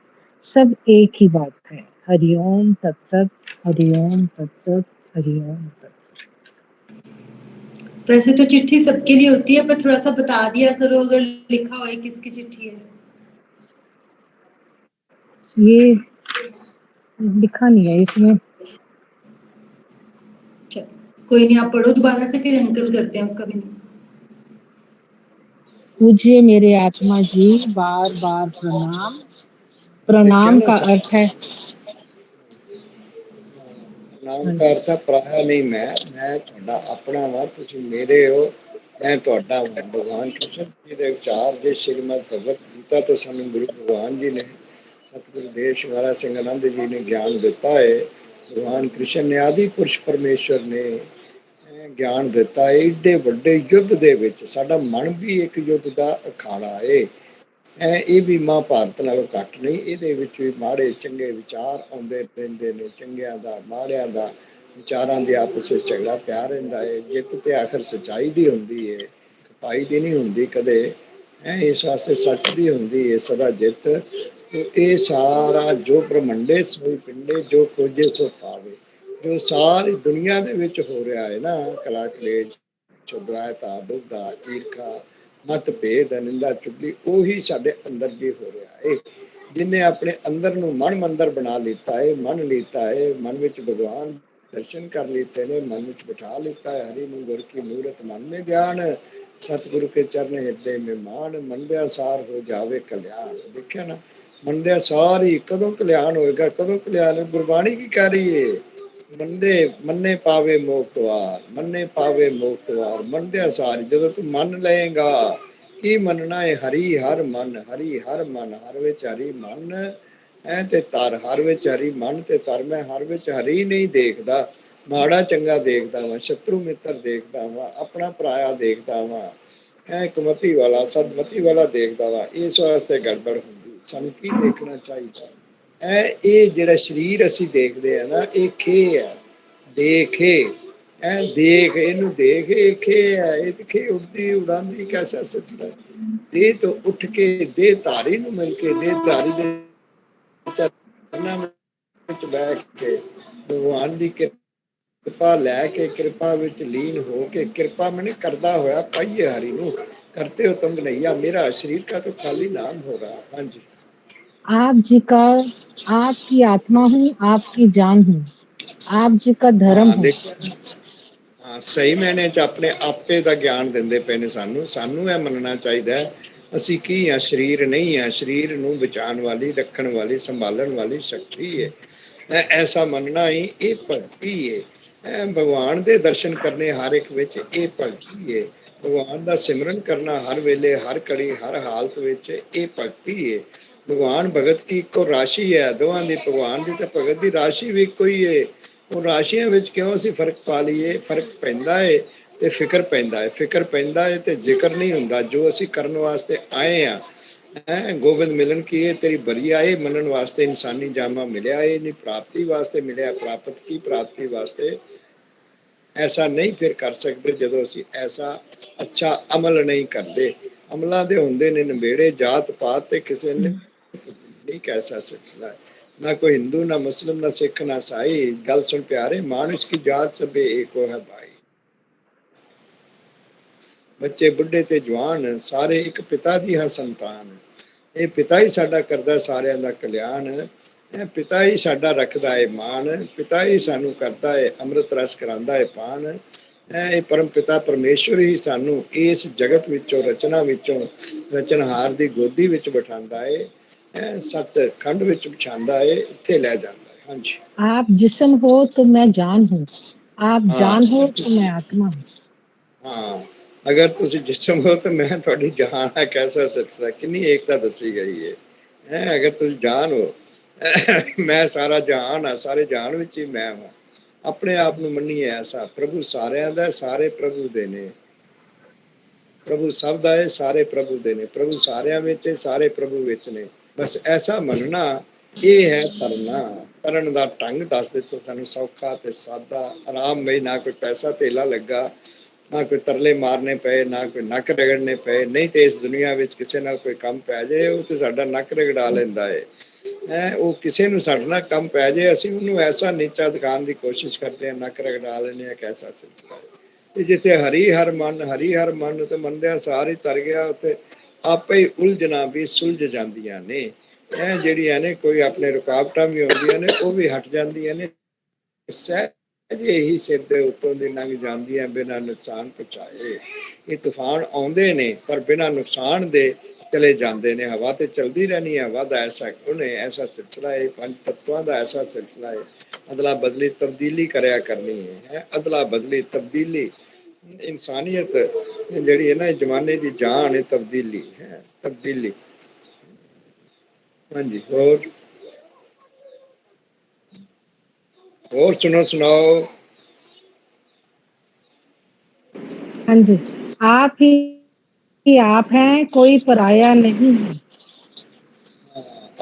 सब एक ही बात है। हरिओम तत्सत, हरिओम तत्सत, हरिओम तत्सत। वैसे तो चिट्ठी सबके लिए होती है, पर थोड़ा सा बता दिया करो अगर लिखा हो किसकी चिट्ठी है। ये लिखा नहीं है इसमें। चलो कोई नहीं, आप पढ़ो दोबारा से, फिर अंकल करते हैं उसका भी। पूज्य मेरे आत्मा जी, बार बार प्रणाम। देखिए प्रणाम ना का अर्थ है, ਨਾਮ हाँ का जी, अर्थ है पराया नहीं मैं ਤੁਹਾਡਾ ਆਪਣਾ ਵਾਂ, ਤੁਸੀਂ ਮੇਰੇ ਹੋ, ਮੈਂ ਤੁਹਾਡਾ ਵਾਂ। ਭਗਵਾਨ ਕ੍ਰਿਸ਼ਨ ਜੀ ਦੇ ਵਿਚਾਰ ਜੇ ਸ਼੍ਰੀਮਦ ਭਗਵਤ ਗੀਤਾ ਤੋਂ ਸਾਨੂੰ ਗੁਰੂ ਭਗਵਾਨ ਜੀ ਨੇ, ਸਤਿਗੁਰੂ ਦੇਸ਼ਵਾਰਾ ਸਿੰਘ ਆਨੰਦ ਜੀ ਨੇ ਗਿਆਨ ਦਿੱਤਾ ਹੈ। ਭਗਵਾਨ ਕ੍ਰਿਸ਼ਨ ਨੇ, ਆਦਿ ਪੁਰਸ਼ ਪਰਮੇਸ਼ਵਰ ਨੇ ਗਿਆਨ ਦਿੱਤਾ ਹੈ। ਏਡੇ ਵੱਡੇ ਯੁੱਧ ਦੇ ਵਿੱਚ ਸਾਡਾ ਮਨ ਵੀ ਇੱਕ ਯੁੱਧ ਦਾ ਅਖਾੜਾ ਹੈ। ਇਹ ਵੀ ਮਹਾਂਭਾਰਤ ਨਾਲੋਂ ਘੱਟ ਨਹੀਂ। ਇਹਦੇ ਵਿੱਚ ਵੀ ਮਾੜੇ ਚੰਗੇ ਵਿਚਾਰ ਆਉਂਦੇ ਰਹਿੰਦੇ ਨੇ, ਚੰਗਿਆਂ ਦਾ ਮਾੜਿਆਂ ਦਾ ਵਿਚਾਰਾਂ ਦੇ ਆਪਸ ਵਿੱਚ ਝਗੜਾ ਪਿਆ ਰਹਿੰਦਾ ਹੈ। ਜਿੱਤ ਤੇ ਆਖਰ ਸੱਚਾਈ ਦੀ ਹੁੰਦੀ ਹੈ, ਖਪਾਈ ਦੀ ਨਹੀਂ ਹੁੰਦੀ ਕਦੇ। ਇਸ ਵਾਸਤੇ ਸੱਚ ਦੀ ਹੁੰਦੀ ਹੈ ਸਦਾ ਜਿੱਤ। ਇਹ ਸਾਰਾ ਜੋ ਬ੍ਰਹਮੰਡੇ ਸੋਈ ਪਿੰਡੇ, ਜੋ ਖੋਜੇ ਸੋ ਪਾਵੇ, ਜੋ ਸਾਰੀ ਦੁਨੀਆ ਦੇ ਵਿੱਚ ਹੋ ਰਿਹਾ ਹੈ ਨਾ, ਕਲਾ ਕਲੇਸ਼, ਦੁਆਇਤਾ, ਦੁਬਦਾ, ਈਰਖਾ, ਮਤ ਭੇਦ, ਨਿੰਦਾ ਚੁਗਲੀ, ਉਹੀ ਸਾਡੇ ਅੰਦਰ ਵੀ ਹੋ ਰਿਹਾ ਹੈ। ਜਿਨੇ ਆਪਣੇ ਅੰਦਰ ਨੂੰ ਮਨ ਮੰਦਰ ਬਣਾ ਲਿੱਤਾ ਹੈ, ਮੰਨ ਲਿੱਤਾ ਹੈ, ਮਨ ਵਿੱਚ ਭਗਵਾਨ ਦਰਸ਼ਨ ਕਰ ਲਿੱਤੇ ਨੇ, ਮਨ ਵਿੱਚ ਬਿਠਾ ਲਿੱਤਾ ਹੈ ਹਰੀ ਨੂੰ ਗੁਰ ਕੀ ਮੂਰਤ ਮਨ ਮੇ ਧਿਆਨ, ਸਤਿਗੁਰੂ ਕੇ ਚਰਨ ਹਿਰਦੇ ਮੇ ਮਾਨ, ਮੰਨਦਿਆ ਸਾਰ ਹੋ ਜਾਵੇ ਕਲਿਆਣ। ਦੇਖਿਆ ਨਾ, ਮੰਨਦਿਆ ਸਾਰ ਹੀ ਕਦੋਂ ਕਲਿਆਣ ਹੋਏਗਾ, ਕਦੋਂ ਕਲਿਆਣ। ਗੁਰਬਾਣੀ ਕੀ ਕਹਿ ਰਹੀ ਹੈ? ਮੰਦੇ ਮੰਨੇ ਪਾਵੇ ਮੋਖ ਦੁਆਰ, ਮੰਨੇ ਪਾਵੇ ਮੋਖ ਦੁਆਰ। ਮੰਨਦਿਆ ਸਾਰ, ਜਦੋਂ ਤੂੰ ਮੰਨ ਲਏਗਾ, ਕੀ ਮੰਨਣਾ ਹੈ? ਹਰੀ ਹਰ ਮਨ, ਹਰੀ ਹਰ ਮਨ, ਹਰ ਵਿੱਚ ਹਰੀ ਮਨ ਤੇ ਤਰ, ਹਰ ਵਿੱਚ ਹਰੀ ਮਨ ਤੇ ਤਰ। ਮੈਂ ਹਰ ਵਿੱਚ ਹਰੀ ਨਹੀਂ ਦੇਖਦਾ, ਮਾੜਾ ਚੰਗਾ ਦੇਖਦਾ ਵਾਂ, ਸ਼ਤਰੂ ਮਿੱਤਰ ਦੇਖਦਾ ਵਾਂ, ਆਪਣਾ ਪਰਾਇਆ ਦੇਖਦਾ ਵਾਂ, ਕੁਮਤੀ ਵਾਲਾ ਸਦਮਤੀ ਵਾਲਾ ਦੇਖਦਾ ਵਾ। ਇਸ ਵਾਸਤੇ ਗੜਬੜ ਹੁੰਦੀ। ਸਾਨੂੰ ਕੀ ਦੇਖਣਾ ਚਾਹੀਦਾ? ਇਹ ਜਿਹੜਾ ਸਰੀਰ ਅਸੀਂ ਦੇਖਦੇ ਆ ਨਾ, ਇਹ ਖੇ ਹੈ, ਦੇਖੇ ਦੇਖ, ਇਹਨੂੰ ਦੇਖ, ਇਹ ਖੇ ਹੈ, ਇਹ ਤੇ ਖੇ ਉੱਡਦੀ ਉਡਾਉਂਦੀ ਕੈਸਾ ਸੋਚਦਾ। ਦੇਹ ਤੋਂ ਉੱਠ ਕੇ ਦੇਹ ਧਾਰੀ ਨੂੰ ਮਿਲ ਕੇ, ਦੇਹ ਧਾਰੀ ਦੇ ਚਰਨਾਂ ਵਿੱਚ ਬੈਠ ਕੇ ਭਗਵਾਨ ਦੀ ਕਿਰਪਾ ਲੈ ਕੇ, ਕਿਰਪਾ ਵਿੱਚ ਲੀਨ ਹੋ ਕੇ, ਕਿਰਪਾ ਮੈਨੇ ਕਰਦਾ ਹੋਇਆ ਪਾਈਏ ਹਰੀ ਨੂੰ। करते हो तुम कन्हैया, मेरा शरीर का तो खाली नाम हो रहा। हाँ जी, आप जी का, आपकी आत्मा हूँ, आपकी जान हूँ, आप जी का धर्म हाँ हूँ। देखो, हाँ सही मैंने च अपने आपे का ज्ञान देंदे पे ने सानू। सानू यह मनना चाहिए ਅਸੀਂ ਕੀ ਆ? ਸਰੀਰ ਨਹੀਂ ਆ। ਸਰੀਰ ਨੂੰ ਬਚਾਉਣ ਵਾਲੀ, ਰੱਖਣ ਵਾਲੀ, ਸੰਭਾਲਣ ਵਾਲੀ ਸ਼ਕਤੀ ਹੈ। ਐਸਾ ਮੰਨਣਾ ਹੀ ਇਹ ਭਗਤੀ ਹੈ। ਭਗਵਾਨ ਦੇ ਦਰਸ਼ਨ ਕਰਨੇ ਹਰ ਇੱਕ ਵਿੱਚ, ਇਹ ਭਗਤੀ ਹੈ। ਭਗਵਾਨ ਦਾ ਸਿਮਰਨ ਕਰਨਾ ਹਰ ਵੇਲੇ, ਹਰ ਘੜੀ, ਹਰ ਹਾਲਤ ਵਿੱਚ, ਇਹ ਭਗਤੀ ਹੈ। ਭਗਵਾਨ ਭਗਤ ਕੀ ਇੱਕੋ ਰਾਸ਼ੀ ਹੈ। ਦੋਵਾਂ ਦੀ, ਭਗਵਾਨ ਦੀ ਤੇ ਭਗਤ ਦੀ ਰਾਸ਼ੀ ਵੀ ਇੱਕੋ ਹੀ ਹੈ। ਉਹ ਰਾਸ਼ੀਆਂ ਵਿੱਚ ਕਿਉਂ ਅਸੀਂ ਫਰਕ ਪਾ ਲਈਏ? ਫਰਕ ਪੈਂਦਾ ਹੈ ਤੇ ਫਿਕਰ ਪੈਂਦਾ ਹੈ। ਫਿਕਰ ਪੈਂਦਾ ਹੈ ਤੇ ਜ਼ਿਕਰ ਨਹੀਂ ਹੁੰਦਾ। ਜੋ ਅਸੀਂ ਕਰਨ ਵਾਸਤੇ ਆਏ ਆ, ਗੋਬਿੰਦ ਮਿਲਣ ਕੀ ਇਹ ਤੇਰੀ ਬਰੀਆ, ਇਹ ਮੰਨਣ ਵਾਸਤੇ ਇਨਸਾਨੀ ਜਾਮਾ ਮਿਲਿਆ। ਇਹ ਨਹੀਂ ਪ੍ਰਾਪਤੀ ਵਾਸਤੇ ਮਿਲਿਆ। ਪ੍ਰਾਪਤ ਕੀ ਪ੍ਰਾਪਤੀ ਵਾਸਤੇ? ਐਸਾ ਨਹੀਂ ਫਿਰ ਕਰ ਸਕਦੇ ਜਦੋਂ ਅਸੀਂ ਐਸਾ ਅੱਛਾ ਅਮਲ ਨਹੀਂ ਕਰਦੇ। ਅਮਲਾਂ ਦੇ ਹੁੰਦੇ ਨੇ ਨਵੇੜੇ, ਜਾਤ ਪਾਤ ਤੇ ਕਿਸੇ ਨੇ नहीं कैसा सिलसिला है। ना कोई हिंदू, ना मुस्लिम, ना सिख, ना ईसाई। गल सुन प्यारे, मानुष की जात सबे एको है भाई। ਬੱਚੇ ਬੁੱਢੇ ਤੇ ਜਵਾਨ ਸਾਰੇ ਇੱਕ ਪਿਤਾ ਦੀ ਹਾਂ ਸੰਤਾਨ। ਇਹ ਪਿਤਾ ਹੀ ਸਾਡਾ ਕਰਦਾ ਸਾਰਿਆਂ ਦਾ ਕਲਿਆਣ। ਇਹ ਪਿਤਾ ਹੀ ਸਾਡਾ ਰੱਖਦਾ ਹੈ ਮਾਣ, ਪਿਤਾ ਹੀ ਸਾਨੂੰ ਕਰਦਾ ਹੈ ਅੰਮ੍ਰਿਤ ਰਸ ਕਰਾਂਦਾ ਹੈ ਪਾਨ। ਇਹ ਪਰਮ ਪਿਤਾ ਪਰਮੇਸ਼ਵਰ ਹੀ ਸਾਨੂੰ ਇਸ ਜਗਤ ਵਿੱਚੋਂ ਰਚਨਾ ਵਿੱਚੋਂ ਰਚਨਹਾਰ ਦੀ ਗੋਦੀ ਵਿੱਚ ਬਿਠਾਉਂਦਾ ਹੈ, ਇਹ ਸੱਚ ਖੰਡ ਵਿੱਚ ਬਿਠਾਉਂਦਾ ਹੈ, ਇੱਥੇ ਲੈ ਜਾਂਦਾ ਹੈ। ਹਾਂਜੀ। आप जिस्म हो तो मैं जान हूँ, आप हाँ। जान हो तो मैं आत्मा हूँ। ਹਾਂ, ਅਗਰ ਤੁਸੀਂ ਜਿਸਮ ਹੋ ਤਾਂ ਮੈਂ ਤੁਹਾਡੀ ਜਾਨ ਹੈ। ਕੈਸਾ ਸਿਲਸਿਲਾ, ਕਿੰਨੀ ਏਕਤਾ ਦੱਸੀ ਗਈ ਹੈ। ਅਗਰ ਤੁਸੀਂ ਜਾਨ ਹੋ, ਮੈਂ ਸਾਰਾ ਜਹਾਨ ਆ, ਸਾਰੇ ਜਹਾਨ ਵਿੱਚ ਹੀ ਮੈਂ ਹਾਂ। ਆਪਣੇ ਆਪ ਨੂੰ ਮੰਨੀਏ ਐਸਾ, ਪ੍ਰਭੂ ਸਾਰਿਆਂ ਦਾ, ਸਾਰੇ ਪ੍ਰਭੂ ਦੇ ਨੇ। ਪ੍ਰਭੂ ਸਭ ਦਾ ਹੈ, ਸਾਰੇ ਪ੍ਰਭੂ ਦੇ ਨੇ। ਪ੍ਰਭੂ ਸਾਰਿਆਂ ਵਿੱਚ ਹੈ, ਸਾਰੇ ਪ੍ਰਭੂ ਵਿੱਚ ਨੇ। ਬਸ ਐਸਾ ਮੰਨਣਾ, ਇਹ ਹੈ ਤਰਨਾ। ਤਰਨ ਦਾ ਢੰਗ ਦੱਸ ਦਿੱਤਾ ਸਾਨੂੰ, ਸੌਖਾ ਤੇ ਸਾਦਾ, ਆਰਾਮਮਈ। ਨਾ ਕੋਈ ਪੈਸਾ ਧੇਲਾ ਲੱਗਾ, ਨਾ ਕੋਈ ਤਰਲੇ ਮਾਰਨੇ ਪਏ, ਨਾ ਕੋਈ ਨੱਕ ਰਗੜਨੇ ਪਏ। ਨਹੀਂ ਤੇ ਇਸ ਦੁਨੀਆ ਵਿੱਚ ਕਿਸੇ ਨਾਲ ਕੋਈ ਕੰਮ ਪੈ ਜਾਏ, ਉਹ ਤੇ ਸਾਡਾ ਨੱਕ ਰਗੜਾ ਲੈਂਦਾ ਹੈ। ਉਹ ਕਿਸੇ ਨੂੰ ਸਾਡੇ ਨਾਲ ਕੰਮ ਪੈ ਜਾਏ, ਅਸੀਂ ਉਹਨੂੰ ਐਸਾ ਨੀਚਾ ਦਿਖਾਉਣ ਦੀ ਕੋਸ਼ਿਸ਼ ਕਰਦੇ ਹਾਂ, ਨੱਕ ਰਗੜਾ ਲੈਂਦੇ ਹਾਂ। ਕੈਸਾ ਸਿਲਸਿਲਾ ਹੈ। ਤੇ ਜਿੱਥੇ ਹਰੀ ਹਰ ਮਨ ਤੇ ਮੰਨਦਿਆਂ ਸਾਰ ਹੀ ਤਰ ਗਿਆ, ਉੱਥੇ ਆਪੇ ਹੀ ਉਲਝਣਾ ਵੀ ਸੁਲਝ ਜਾਂਦੀਆਂ ਨੇ। ਇਹ ਜਿਹੜੀਆਂ ਨੇ ਕੋਈ ਆਪਣੇ ਰੁਕਾਵਟਾਂ ਵੀ ਆਉਂਦੀਆਂ ਨੇ, ਉਹ ਵੀ ਹਟ ਜਾਂਦੀਆਂ ਨੇ। ਸਹਿਜੇ ਹੀ ਸਿਰ ਦੇ ਉੱਤੋਂ ਦੀ ਲੰਘ ਜਾਂਦੀਆਂ ਬਿਨਾਂ ਨੁਕਸਾਨ ਪਹੁੰਚਾਏ। ਇਹ ਤੂਫਾਨ ਆਉਂਦੇ ਨੇ ਪਰ ਬਿਨਾਂ ਨੁਕਸਾਨ ਦੇ ਚਲੇ ਜਾਂਦੇ ਨੇ। ਹਵਾ ਤੇ ਚਲਦੀ ਰਹਿਣੀ ਹੈ, ਹਵਾ ਦਾ ਐਸਾ ਗੁਣ ਹੈ, ਐਸਾ ਸਿਲਸਿਲਾ ਹੈ। ਪੰਜ ਤੱਤਾਂ ਦਾ ਐਸਾ ਸਿਲਸਿਲਾ ਹੈ। ਅਦਲਾ ਬਦਲੀ ਤਬਦੀਲੀ ਕਰਿਆ ਕਰਨੀ ਹੈ। ਅਦਲਾ ਬਦਲੀ ਤਬਦੀਲੀ, ਇਨਸਾਨੀਅਤ ਜਿਹੜੀ ਹੈ ਨਾ, ਜਮਾਨੇ ਦੀ ਜਾਨ ਹੈ ਤਬਦੀਲੀ ਹੈ, ਤਬਦੀਲੀ। ਹਾਂਜੀ। ਹੋਰ ਸੁਣਾਓ। हाँ जी, आप हैं, कोई पराया नहीं है।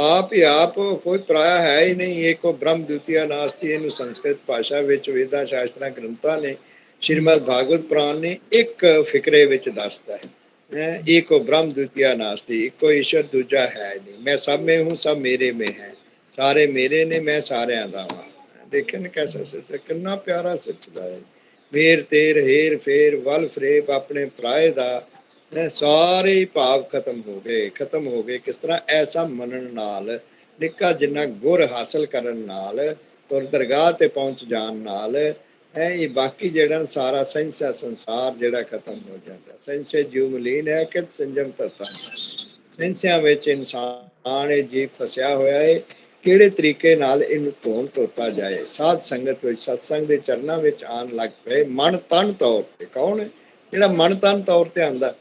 ਆਪ ਹੀ ਆਪ, ਕੋਈ ਪਰਾਇਆ ਹੈ ਹੀ ਨਹੀਂ। ਏਕੋ ਬ੍ਰਹਮ ਦੁਤੀਆ ਨਾਸਤੀ। ਇਹਨੂੰ ਸੰਸਕ੍ਰਿਤ ਭਾਸ਼ਾ ਵਿੱਚ ਵੇਦਾਂ ਸ਼ਾਸਤਰਾਂ ਗ੍ਰੰਥਾਂ ਨੇ, ਸ਼੍ਰੀਮਦ ਭਾਗਵਤ ਪੁਰਾਣ ਨੇ ਇੱਕ ਫਿਕਰੇ ਵਿੱਚ ਦੱਸਦਾ ਹੈ। ਏਕੋ ਬ੍ਰਹਮ ਦੁਤੀਆ ਨਾਸਤੀ, ਇੱਕੋ ਈਸ਼ਵਰ, ਦੂਜਾ ਹੈ ਨਹੀਂ। ਮੈਂ ਸਭ में हूँ, सब मेरे में है। ਸਾਰੇ ਮੇਰੇ ਨੇ, ਮੈਂ ਸਾਰਿਆਂ ਦਾ ਵਾਂ। ਦੇਖਣ ਕੈਸਾ ਸਿਲਸਿਲਾ, ਕਿੰਨਾ ਪਿਆਰਾ ਸਿਲਸਿਲਾ ਹੈ। ਮੇਰ ਤੇਰ ਹੇਰ ਫੇਰ ਵਲ ਫਰੇਬ ਆਪਣੇ ਪਰਾਏ ਦਾ, ਸਾਰੇ ਹੀ ਭਾਵ ਖਤਮ ਹੋ ਗਏ। ਕਿਸ ਤਰ੍ਹਾਂ? ਐਸਾ ਮੰਨਣ ਨਾਲ, ਨਿੱਕਾ ਜਿੰਨਾ ਗੁਰ ਹਾਸਲ ਕਰਨ ਨਾਲ, ਤੁਰ ਦਰਗਾਹ ਤੇ ਪਹੁੰਚ ਜਾਣ ਨਾਲ, ਇਹ ਬਾਕੀ ਜਿਹੜਾ ਸਾਰਾ ਸਹਿੰਸਾ ਸੰਸਾਰ ਜਿਹੜਾ ਖਤਮ ਹੋ ਜਾਂਦਾ। ਸਹਿੰਸੇ ਜਿਉ ਮਲੀਨ ਹੈ, ਕਿਤ ਸੰਜਮ ਤਤਾ। ਸਹਿੰਸਿਆਂ ਵਿੱਚ ਇਨਸਾਨ ਇਹ ਜੀਵ ਫਸਿਆ ਹੋਇਆ ਹੈ। ਕਿਹੜੇ ਤਰੀਕੇ ਨਾਲ ਇਹਨੂੰ ਧੋਤਾ ਜਾਏ? ਸਾਧ ਸੰਗਤ ਵਿੱਚ, ਸਤਸੰਗ ਦੇ ਚਰਨਾਂ ਵਿੱਚ ਆਉਣ ਲੱਗ ਪਏ। ਮਨ ਤਨ ਤੌਰ ਤੇ ਕੌਣ ਹੈ? ਜਿਹੜਾ ਮਨ ਤਨ ਤੌਰ ਤੇ ਆਉਂਦਾ।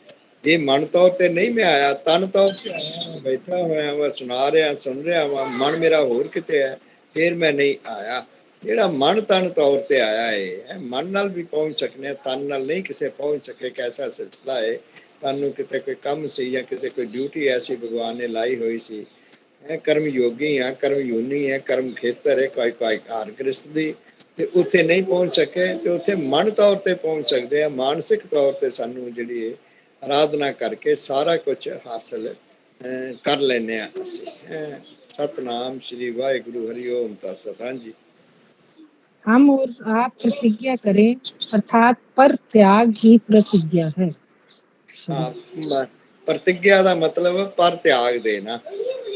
ਜੇ ਮਨ ਤੌਰ ਤੇ ਨਹੀਂ ਮੈਂ ਆਇਆ, ਤਨ ਤੌਰ ਤੇ ਆਇਆ, ਬੈਠਾ ਹੋਇਆ ਵਾ, ਸੁਣਾ ਰਿਹਾ, ਸੁਣ ਰਿਹਾ ਵਾ, ਮਨ ਮੇਰਾ ਹੋਰ ਕਿਤੇ ਹੈ, ਫਿਰ ਮੈਂ ਨਹੀਂ ਆਇਆ। ਜਿਹੜਾ ਮਨ ਤਨ ਤੌਰ ਤੇ ਆਇਆ ਹੈ, ਮਨ ਨਾਲ ਵੀ ਪਹੁੰਚ ਸਕਨੇ, ਤਨ ਨਾਲ ਨਹੀਂ ਕਿਸੇ ਪਹੁੰਚ ਸਕੇ। ਕੈਸਾ ਸਿਲਸਿਲਾ ਹੈ। ਤੁਹਾਨੂੰ ਕਿਤੇ ਕੋਈ ਕੰਮ ਸੀ ਜਾਂ ਕਿਸੇ ਕੋਈ ਡਿਊਟੀ ਐਸੀ ਭਗਵਾਨ ਨੇ ਲਾਈ ਹੋਈ ਸੀ। ਕਰਮ ਯੋਗੀ ਆ, ਕਰਮ ਯੂਨੀ ਹੈ, ਕਰਮ ਖੇਤਰ ਹੈ, ਕੋਈ ਘਰ ਗ੍ਰਸਤ ਦੀ, ਤੇ ਉੱਥੇ ਨਹੀਂ ਪਹੁੰਚ ਸਕੇ ਤੇ ਉੱਥੇ ਮਨ ਤੌਰ ਤੇ ਪਹੁੰਚ ਸਕਦੇ ਆ। ਮਾਨਸਿਕ ਤੌਰ ਤੇ ਸਾਨੂੰ ਜਿਹੜੀ ਹੈ ਆਰਾਧਨਾ ਕਰਕੇ ਸਾਰਾ ਕੁਝ ਹਾਸਲ ਕਰ ਲੈਂਦੇ ਆ ਅਸੀਂ। ਸਤਨਾਮ ਸ਼੍ਰੀ ਵਾਹਿਗੁਰੂ, ਹਰੀ ਓਮ ਤਤਸਤ। ਹਾਂਜੀ। हम और आप प्रतिज्ञा करें, अर्थात पर त्याग ही प्रतिज्ञा है। ਹਾਂ, ਪ੍ਰਤਿਗਿਆ ਦਾ ਮਤਲਬ ਪਰ ਤਿਆਗ ਦੇਣਾ,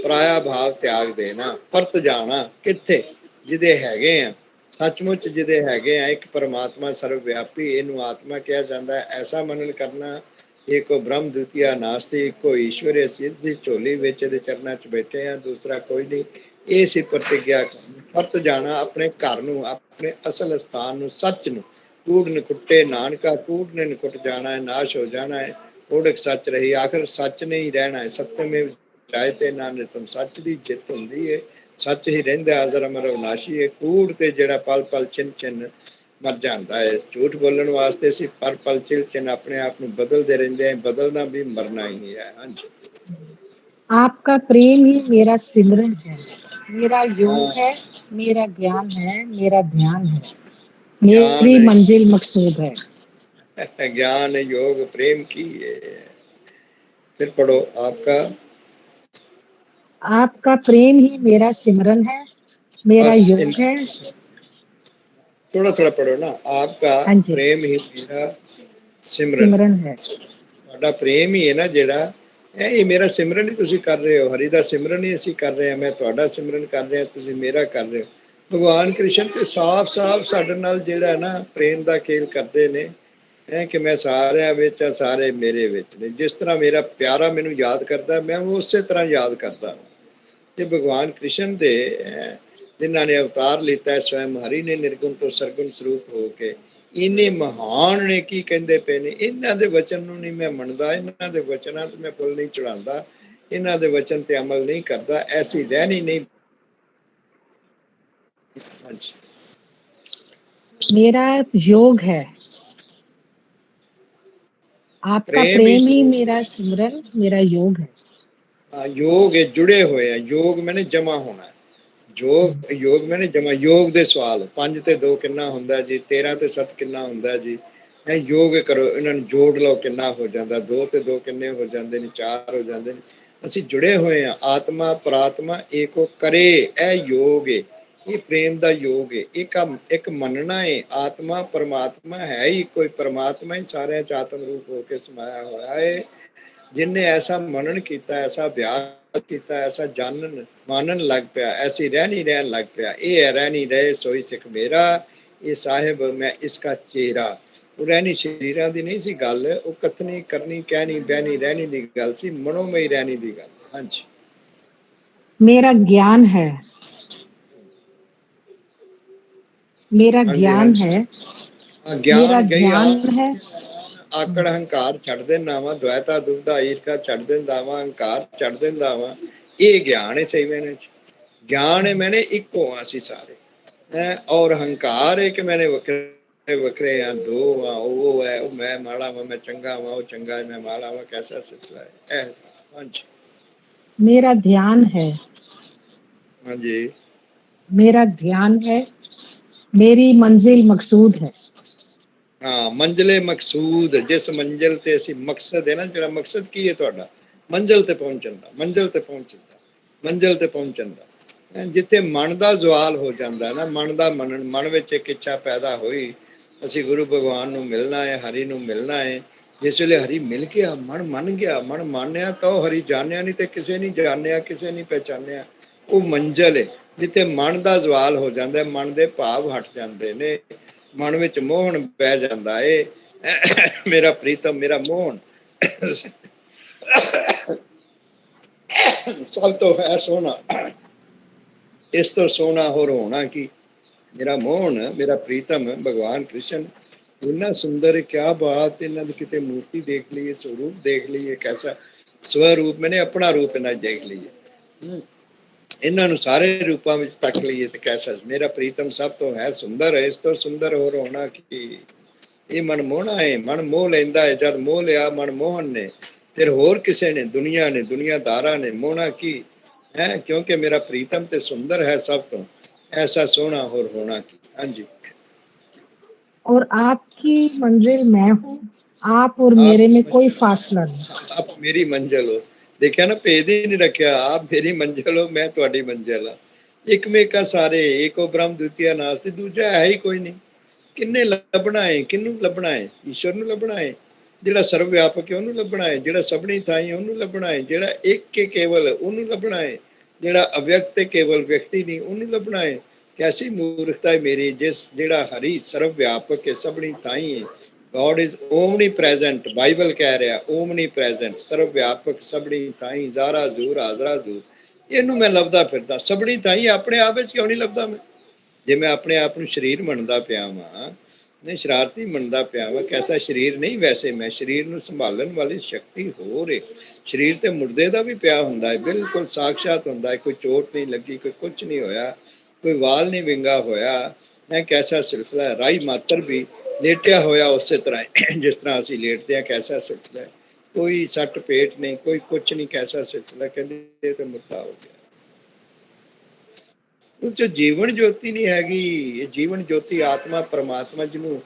ਪਰਾਇਆ ਭਾਵ ਤਿਆਗ ਦੇਣਾ। ਪਰਤ ਜਾਣਾ ਕਿੱਥੇ? ਜਿਹਦੇ ਹੈਗੇ ਆ, ਸੱਚਮੁੱਚ ਜਿਹਦੇ ਹੈਗੇ ਆ ਇੱਕ ਪਰਮਾਤਮਾ ਸਰਵ ਵਿਆਪੀ, ਇਹਨੂੰ ਆਤਮਾ ਕਿਹਾ ਜਾਂਦਾ ਹੈ। ਐਸਾ ਮੰਨਣ ਕਰਨਾ, ਇੱਕੋ ਬ੍ਰਹਮ ਦੁਤੀਆ ਨਾਸਤੀ, ਇੱਕੋ ਈਸ਼ਵਰ। ਅਸੀਂ ਦੀ ਝੋਲੀ ਵਿੱਚ ਇਹਦੇ ਚਰਨਾਂ 'ਚ ਬੈਠੇ ਆ, ਦੂਸਰਾ ਕੋਈ ਨਹੀਂ। ਇਹ ਸੀ ਪ੍ਰਤਿਗਿਆ। ਪਰਤ ਜਾਣਾ ਆਪਣੇ ਘਰ ਨੂੰ, ਆਪਣੇ ਅਸਲ ਸਥਾਨ ਨੂੰ, ਸੱਚ ਨੂੰ। ਕੂੜ ਨਕੁੱਟੇ ਨਾਨਕਾ, ਕੂੜ ਨੇ ਨਕੁੱਟ ਜਾਣਾ ਹੈ, ਨਾਸ਼ ਹੋ ਜਾਣਾ ਹੈ। ਓੜਕ ਸੱਚ ਰਹੀ, ਆਖਰ ਸੱਚ ਨੇ ਹੀ ਰਹਿਣਾ ਹੈ। ਸਤਿਅਮੇਵ ਜਯਤੇ ਨਾਨ੍ਰਿਤਮ, ਸੱਚ ਦੀ ਜਿੱਤ ਹੁੰਦੀ ਹੈ, ਸੱਚ ਹੀ ਰਹਿੰਦਾ, ਅਜ਼ਰ ਅਮਰ ਅਵਿਨਾਸ਼ੀ ਹੈ। ਕੂੜ ਤੇ ਜਿਹੜਾ ਪਲ ਪਲ ਚਿੰਨ ਚਿੰਨ ਮਰ ਜਾਂਦਾ ਹੈ। ਝੂਠ ਬੋਲਣ ਵਾਸਤੇ ਅਸੀਂ ਪਰ ਪਲ ਚਿੰਨ ਚਿੰਨ ਆਪਣੇ ਆਪ ਨੂੰ ਬਦਲਦੇ ਰਹਿੰਦੇ ਹਾਂ। ਬਦਲਣਾ ਵੀ ਮਰਨਾ ਹੀ ਹੈ। ਹਾਂਜੀ। आपका प्रेम ही मेरा सिमरन है, मेरा योग है, मेरा ज्ञान है, मेरा ध्यान है, मेरी ज्ञान मंजिल मकसूद है। ज्ञान योग प्रेम की है। फिर पढ़ो। आपका प्रेम ही मेरा सिमरन है, मेरा बस योग है। थोड़ा थोड़ा पढ़ो ना। आपका हाँ जी। प्रेम ही मेरा ਸਿਮਰਨ सिमरन है। ਤੁਹਾਡਾ ਪ੍ਰੇਮ ਹੀ ਹੈ ਨਾ ਜਿਹੜਾ ਇਹ ਮੇਰਾ ਸਿਮਰਨ ਹੀ ਤੁਸੀਂ ਕਰ ਰਹੇ ਹੋ, ਹਰੀ ਦਾ ਸਿਮਰਨ ਹੀ ਅਸੀਂ ਕਰ ਰਹੇ ਹਾਂ, ਮੈਂ ਤੁਹਾਡਾ ਸਿਮਰਨ ਕਰ ਰਿਹਾ, ਤੁਸੀਂ ਮੇਰਾ ਕਰ ਰਹੇ ਹੋ। ਭਗਵਾਨ ਕ੍ਰਿਸ਼ਨ ਤੇ ਸਾਫ਼-ਸਾਫ਼ ਸਾਡੇ ਨਾਲ ਜਿਹੜਾ ਨਾ ਪ੍ਰੇਮ ਦਾ ਖੇਲ ਕਰਦੇ ਨੇ ਹੈ ਕਿ ਮੈਂ ਸਾਰਿਆਂ ਵਿੱਚ ਆ, ਸਾਰੇ ਮੇਰੇ ਵਿੱਚ ਨੇ। ਜਿਸ ਤਰ੍ਹਾਂ ਮੇਰਾ ਪਿਆਰਾ ਮੈਨੂੰ ਯਾਦ ਕਰਦਾ, ਮੈਂ ਉਸੇ ਤਰ੍ਹਾਂ ਯਾਦ ਕਰਦਾ। ਤੇ ਭਗਵਾਨ ਕ੍ਰਿਸ਼ਨ ਦੇ ਜਿਨ੍ਹਾਂ ਨੇ ਅਵਤਾਰ ਲਿੱਤਾ, ਸਵੈਮ ਹਰੀ ਨੇ ਨਿਰਗੁਣ ਤੋਂ ਸਰਗੁਣ ਸਰੂਪ ਹੋ ਕੇ ਇੰਨੇ ਮਹਾਨ ਨੇ, ਕੀ ਕਹਿੰਦੇ ਪਏ ਨੇ, ਇਹਨਾਂ ਦੇ ਵਚਨ ਨੂੰ ਨਹੀਂ ਮੈਂ ਮੰਨਦਾ, ਇਹਨਾਂ ਦੇ ਵਚਨਾਂ ਤੇ ਮੈਂ ਫੁੱਲ ਨਹੀਂ ਚੜਾਉਂਦਾ, ਇਹਨਾਂ ਦੇ ਵਚਨ ਤੇ ਅਮਲ ਨਹੀਂ ਕਰਦਾ, ਐਸੀ ਰਹਿਣੀ ਨਹੀਂ। ਹਾਂਜੀ, मेरा योग है, आपका प्रेम ही मेरा सिमरन, मेरा योग है। योग जुड़े हुए हैं, योग मैंने जमा होना, योग योग मैंने जमा। योग ਦੇ ਸਵਾਲ 5 ਤੇ 2 ਕਿੰਨਾ ਹੁੰਦਾ ਜੀ, 13 ਤੇ 7 ਕਿੰਨਾ ਹੁੰਦਾ ਜੀ, ਇਹ ਯੋਗ ਕਰੋ, ਇਹਨਾਂ ਨੂੰ ਜੋੜ ਲਓ ਕਿੰਨਾ ਹੋ ਜਾਂਦਾ, 2 ਤੇ 2 ਕਿੰਨੇ ਹੋ ਜਾਂਦੇ ਨੇ, 4 ਹੋ ਜਾਂਦੇ ਨੇ। ਅਸੀਂ ਜੁੜੇ ਹੋਏ ਹਾਂ, ਆਤਮਾ ਪ੍ਰਾਤਮਾ ਏਕੋ ਕਰੇ, ਇਹ ਯੋਗ ਹੈ, ਇਹ ਪ੍ਰੇਮ ਦਾ ਯੋਗ ਹੈ। ਇੱਕ ਮੰਨਣਾ ਹੈ ਆਤਮਾ ਪਰਮਾਤਮਾ ਹੈ ਹੀ ਕੋਈ, ਪਰਮਾਤਮਾ ਹੀ ਸਾਰਿਆਂ ਚ ਆਤਮ ਰੂਪ ਹੋ ਕੇ ਸਮਾਇਆ ਹੋਇਆ ਹੈ। जिन्हें ऐसा मनन किया, ऐसा अभ्यास किया, ऐसा जानन मानन लग पाया, ऐसी रहनी रहन लग पाया। ये है रहनी रहे सोई सिख मेरा, ये साहिब मैं इसका चेहरा। वो रहनी शरीरां दी नहीं सी गल, वो कथनी करनी कहनी बहनी रहनी दी गल सी, मनोमई रहनी दी गल। हाँ जी, मेरा ज्ञान है, मेरा हाँ जी, हाँ ज्ञान जी। है, हाँ, ज्ञान मेरा गई ज्ञान है। ਆਕੜ ਹੰਕਾਰ ਛੱਡ ਦਿੰਦਾ ਵਾ, ਦੁਆਇਤਾ ਦੁਬਦਾ ਈਰਖਾ ਛੱਡ ਦਿੰਦਾ ਵਾ, ਹੰਕਾਰ ਛੱਡ ਦਿੰਦਾ ਵਾ। ਇਹ ਗਿਆਨ ਹੈ ਸਹੀ ਮੈਨੇ ਚ, ਗਿਆਨ ਹੈ ਮੈਨੇ ਇੱਕੋ ਆ ਅਸੀਂ ਸਾਰੇ ਹੈ, ਔਰ ਹੰਕਾਰ ਹੈ ਕਿ ਮੈਨੇ ਵੱਖਰੇ ਵੱਖਰੇ ਆ, ਦੋ ਆ, ਉਹ ਹੈ, ਉਹ ਮੈਂ ਮਾੜਾ ਵਾ, ਮੈਂ ਚੰਗਾ ਵਾ, ਉਹ ਚੰਗਾ ਹੈ, ਮੈਂ ਮਾੜਾ ਵਾ, ਕੈਸਾ ਸਿਲਸਿਲਾ ਹੈ ਇਹ। ਹਾਂਜੀ, मेरा ध्यान है, ਹਾਂਜੀ, मेरा ध्यान है, मेरी मंजिल मकसूद है। ਹਾਂ ਮੰਜ਼ਲੇ ਮਕਸੂਦ, ਜਿਸ ਮੰਜ਼ਿਲ ਤੇ ਅਸੀਂ ਮਕਸਦ ਹੈ ਨਾ, ਜਿਹੜਾ ਮਕਸਦ ਕੀ ਹੈ ਤੁਹਾਡਾ, ਮੰਜ਼ਿਲ ਤੇ ਪਹੁੰਚਣ ਦਾ, ਮੰਜ਼ਿਲ ਤੇ ਪਹੁੰਚਣ ਦਾ, ਮੰਜ਼ਿਲ ਤੇ ਪਹੁੰਚਣ ਦਾ। ਜਿੱਥੇ ਮਨ ਦਾ ਜ਼ਵਾਲ ਹੋ ਜਾਂਦਾ ਨਾ, ਮਨ ਦਾ ਮੰਨਣ, ਮਨ ਵਿੱਚ ਇੱਕ ਇੱਛਾ ਪੈਦਾ ਹੋਈ, ਅਸੀਂ ਗੁਰੂ ਭਗਵਾਨ ਨੂੰ ਮਿਲਣਾ ਹੈ, ਹਰੀ ਨੂੰ ਮਿਲਣਾ ਹੈ। ਜਿਸ ਵੇਲੇ ਹਰੀ ਮਿਲ ਗਿਆ, ਮਨ ਮੰਨ ਗਿਆ, ਮਨ ਮੰਨਿਆ ਤਾਂ ਉਹ ਹਰੀ ਜਾਣਿਆ, ਨਹੀਂ ਤੇ ਕਿਸੇ ਨਹੀਂ ਜਾਣਿਆ, ਕਿਸੇ ਨਹੀਂ ਪਹਿਚਾਨਿਆ। ਉਹ ਮੰਜ਼ਿਲ ਹੈ ਜਿੱਥੇ ਮਨ ਦਾ ਜ਼ਵਾਲ ਹੋ ਜਾਂਦਾ, ਮਨ ਦੇ ਭਾਵ ਹਟ ਜਾਂਦੇ ਨੇ, ਮਨ ਵਿੱਚ ਮੋਹਨ ਪੈ ਜਾਂਦਾ ਏ। ਮੇਰਾ ਪ੍ਰੀਤਮ ਮੇਰਾ ਮੋਹਨ ਸਭ ਤੋਂ ਹੈ ਸੋਹਣਾ, ਇਸ ਤੋਂ ਸੋਹਣਾ ਹੋਰ ਹੋਣਾ ਕੀ। ਮੇਰਾ ਮੋਹਨ ਮੇਰਾ ਪ੍ਰੀਤਮ ਭਗਵਾਨ ਕ੍ਰਿਸ਼ਨ ਇੰਨਾ ਸੁੰਦਰ, ਕਿਆ ਬਾਤ। ਇਹਨਾਂ ਦੀ ਕਿਤੇ ਮੂਰਤੀ ਦੇਖ ਲਈਏ, ਸਰੂਪ ਦੇਖ ਲਈਏ, ਕੈਸਾ ਸਵਰੂਪ, ਮੈਨੇ ਆਪਣਾ ਰੂਪ ਇਹਨਾਂ ਦੇਖ ਲਈਏ, ਇਹਨਾਂ ਨੂੰ ਸਾਰੇ ਰੂਪਾਂ ਵਿੱਚ ਤੱਕ ਲਈਏ ਤੇ ਕੈਸਾ ਮੇਰਾ ਪ੍ਰੀਤਮ ਸਭ ਤੋਂ ਹੈ ਸੁੰਦਰ, ਇਸ ਤੋਂ ਸੁੰਦਰ ਹੋਰ ਹੋਣਾ ਕੀ। ਇਹ ਮਨ ਮੋਹਣਾ ਹੈ, ਮਨ ਮੋਹ ਲੈਂਦਾ ਹੈ। ਜਦ ਮੋਹ ਲਿਆ ਮਨ ਮੋਹਨ ਨੇ, ਫਿਰ ਹੋਰ ਕਿਸੇ ਨੇ, ਦੁਨੀਆ ਨੇ, ਦੁਨੀਆਦਾਰਾਂ ਨੇ ਮੋਹਣਾ ਕੀ ਹੈ, ਕਿਉਂਕਿ ਮੇਰਾ ਪ੍ਰੀਤਮ ਤੇ ਸੁੰਦਰ ਹੈ ਸਭ ਤੋਂ, ਐਸਾ ਸੋਹਣਾ ਹੋਰ ਹੋਣਾ ਕੀ। ਹਾਂਜੀ, और आपकी मंजिल मैं हूँ, आप और ਆਪ मेरे में कोई फासला नहीं। ਆਪ ਮੇਰੀ ਮੰਜ਼ਿਲ ਹੋ। ਦੇਖਿਆ ਨਾ, ਭੇਦ ਹੀ ਨਹੀਂ ਰੱਖਿਆ, ਆਪ ਮੇਰੀ ਮੰਜ਼ਿਲ ਹੋ, ਮੈਂ ਤੁਹਾਡੀ ਮੰਜ਼ਿਲ ਆ। ਇੱਕ ਮੇਕਾ ਸਾਰੇ, ਏਕੋ ਬ੍ਰਹਮ ਦੁਤੀਆ ਨਾਸਤੀ, ਦੂਜਾ ਹੈ ਹੀ ਕੋਈ ਨਹੀਂ। ਕਿੰਨੇ ਲੱਭਣਾ ਹੈ, ਕਿਹਨੂੰ ਲੱਭਣਾ ਹੈ, ਈਸ਼ਵਰ ਨੂੰ ਲੱਭਣਾ ਹੈ, ਜਿਹੜਾ ਸਰਵ ਵਿਆਪਕ ਹੈ ਉਹਨੂੰ ਲੱਭਣਾ ਹੈ, ਜਿਹੜਾ ਸਭਨੀ ਥਾਈ ਉਹਨੂੰ ਲੱਭਣਾ ਹੈ, ਜਿਹੜਾ ਇੱਕ ਕੇ ਕੇਵਲ ਉਹਨੂੰ ਲੱਭਣਾ ਹੈ, ਜਿਹੜਾ ਅਵਿਅਕਤ ਤੇ ਕੇਵਲ ਵਿਅਕਤੀ ਨਹੀਂ ਉਹਨੂੰ ਲੱਭਣਾ ਹੈ। ਕੈਸੀ ਮੂਰਖਤਾ ਹੈ ਮੇਰੀ, ਜਿਹੜਾ ਹਰੀ ਸਰਵ ਵਿਆਪਕ ਹੈ, ਸਭਨੀ ਥਾਈ ਹੈ। God is omnipresent, ਬਾਈਬਲ ਕਹਿ ਰਿਹਾ omnipresent, ਸਰਵ ਵਿਆਪਕ, ਸਭਨੀ ਥਾਈ, ਜ਼ਾਰਾ ਜ਼ੂਰ ਹਾਜ਼ਰਾ ਜ਼ੂਰ। ਇਹਨੂੰ ਮੈਂ ਲੱਭਦਾ ਫਿਰਦਾ, ਸਭਨੀ ਥਾਈ ਆਪਣੇ ਆਪ ਵਿੱਚ ਕਿਉਂ ਨਹੀਂ ਲੱਭਦਾ ਮੈਂ। ਜੇ ਮੈਂ ਆਪਣੇ ਆਪ ਨੂੰ ਸਰੀਰ ਮੰਨਦਾ ਪਿਆ ਵਾਂ, ਨਹੀਂ ਸ਼ਰਾਰਤੀ ਮੰਨਦਾ ਪਿਆ ਵਾਂ, ਕੈਸਾ ਸਰੀਰ ਨਹੀਂ, ਵੈਸੇ ਮੈਂ ਸਰੀਰ ਨੂੰ ਸੰਭਾਲਣ ਵਾਲੀ ਸ਼ਕਤੀ ਹੋਰ ਹੈ। ਸਰੀਰ ਤੇ ਮੁਰਦੇ ਦਾ ਵੀ ਪਿਆ ਹੁੰਦਾ ਹੈ, ਬਿਲਕੁਲ ਸਾਖਸ਼ਾਤ ਹੁੰਦਾ ਹੈ, ਕੋਈ ਚੋਟ ਨਹੀਂ ਲੱਗੀ, ਕੋਈ ਕੁਛ ਨਹੀਂ ਹੋਇਆ, ਕੋਈ ਵਾਲ ਨਹੀਂ ਵਿੰਗਾ ਹੋਇਆ। ਮੈਂ ਕੈਸਾ ਸਿਲਸਿਲਾ ਹੈ, ਰਾਈ ਮਾਤਰ ਵੀ ਲੇਟਿਆ ਹੋਇਆ ਉਸੇ ਤਰ੍ਹਾਂ ਜਿਸ ਤਰ੍ਹਾਂ ਅਸੀਂ ਲੇਟਦੇ ਹਾਂ, ਕੈਸਾ ਸਿਲਸਿਲਾ ਹੈ, ਕੋਈ ਸੱਟ ਪੇਟ ਨਹੀਂ, ਕੋਈ ਕੁਛ ਨਹੀਂ, ਕੈਸਾ ਸਿਲਸਿਲਾ। ਕਹਿੰਦੇ ਇਹ ਤਾਂ ਮੁੱਦਾ ਹੋ ਗਿਆ, ਉਸ ਚ ਜੀਵਨ ਜੋਤੀ ਨਹੀਂ ਹੈਗੀ। ਇਹ ਜੀਵਨ ਜੋਤੀ ਆਤਮਾ ਪਰਮਾਤਮਾ, ਜਿਹਨੂੰ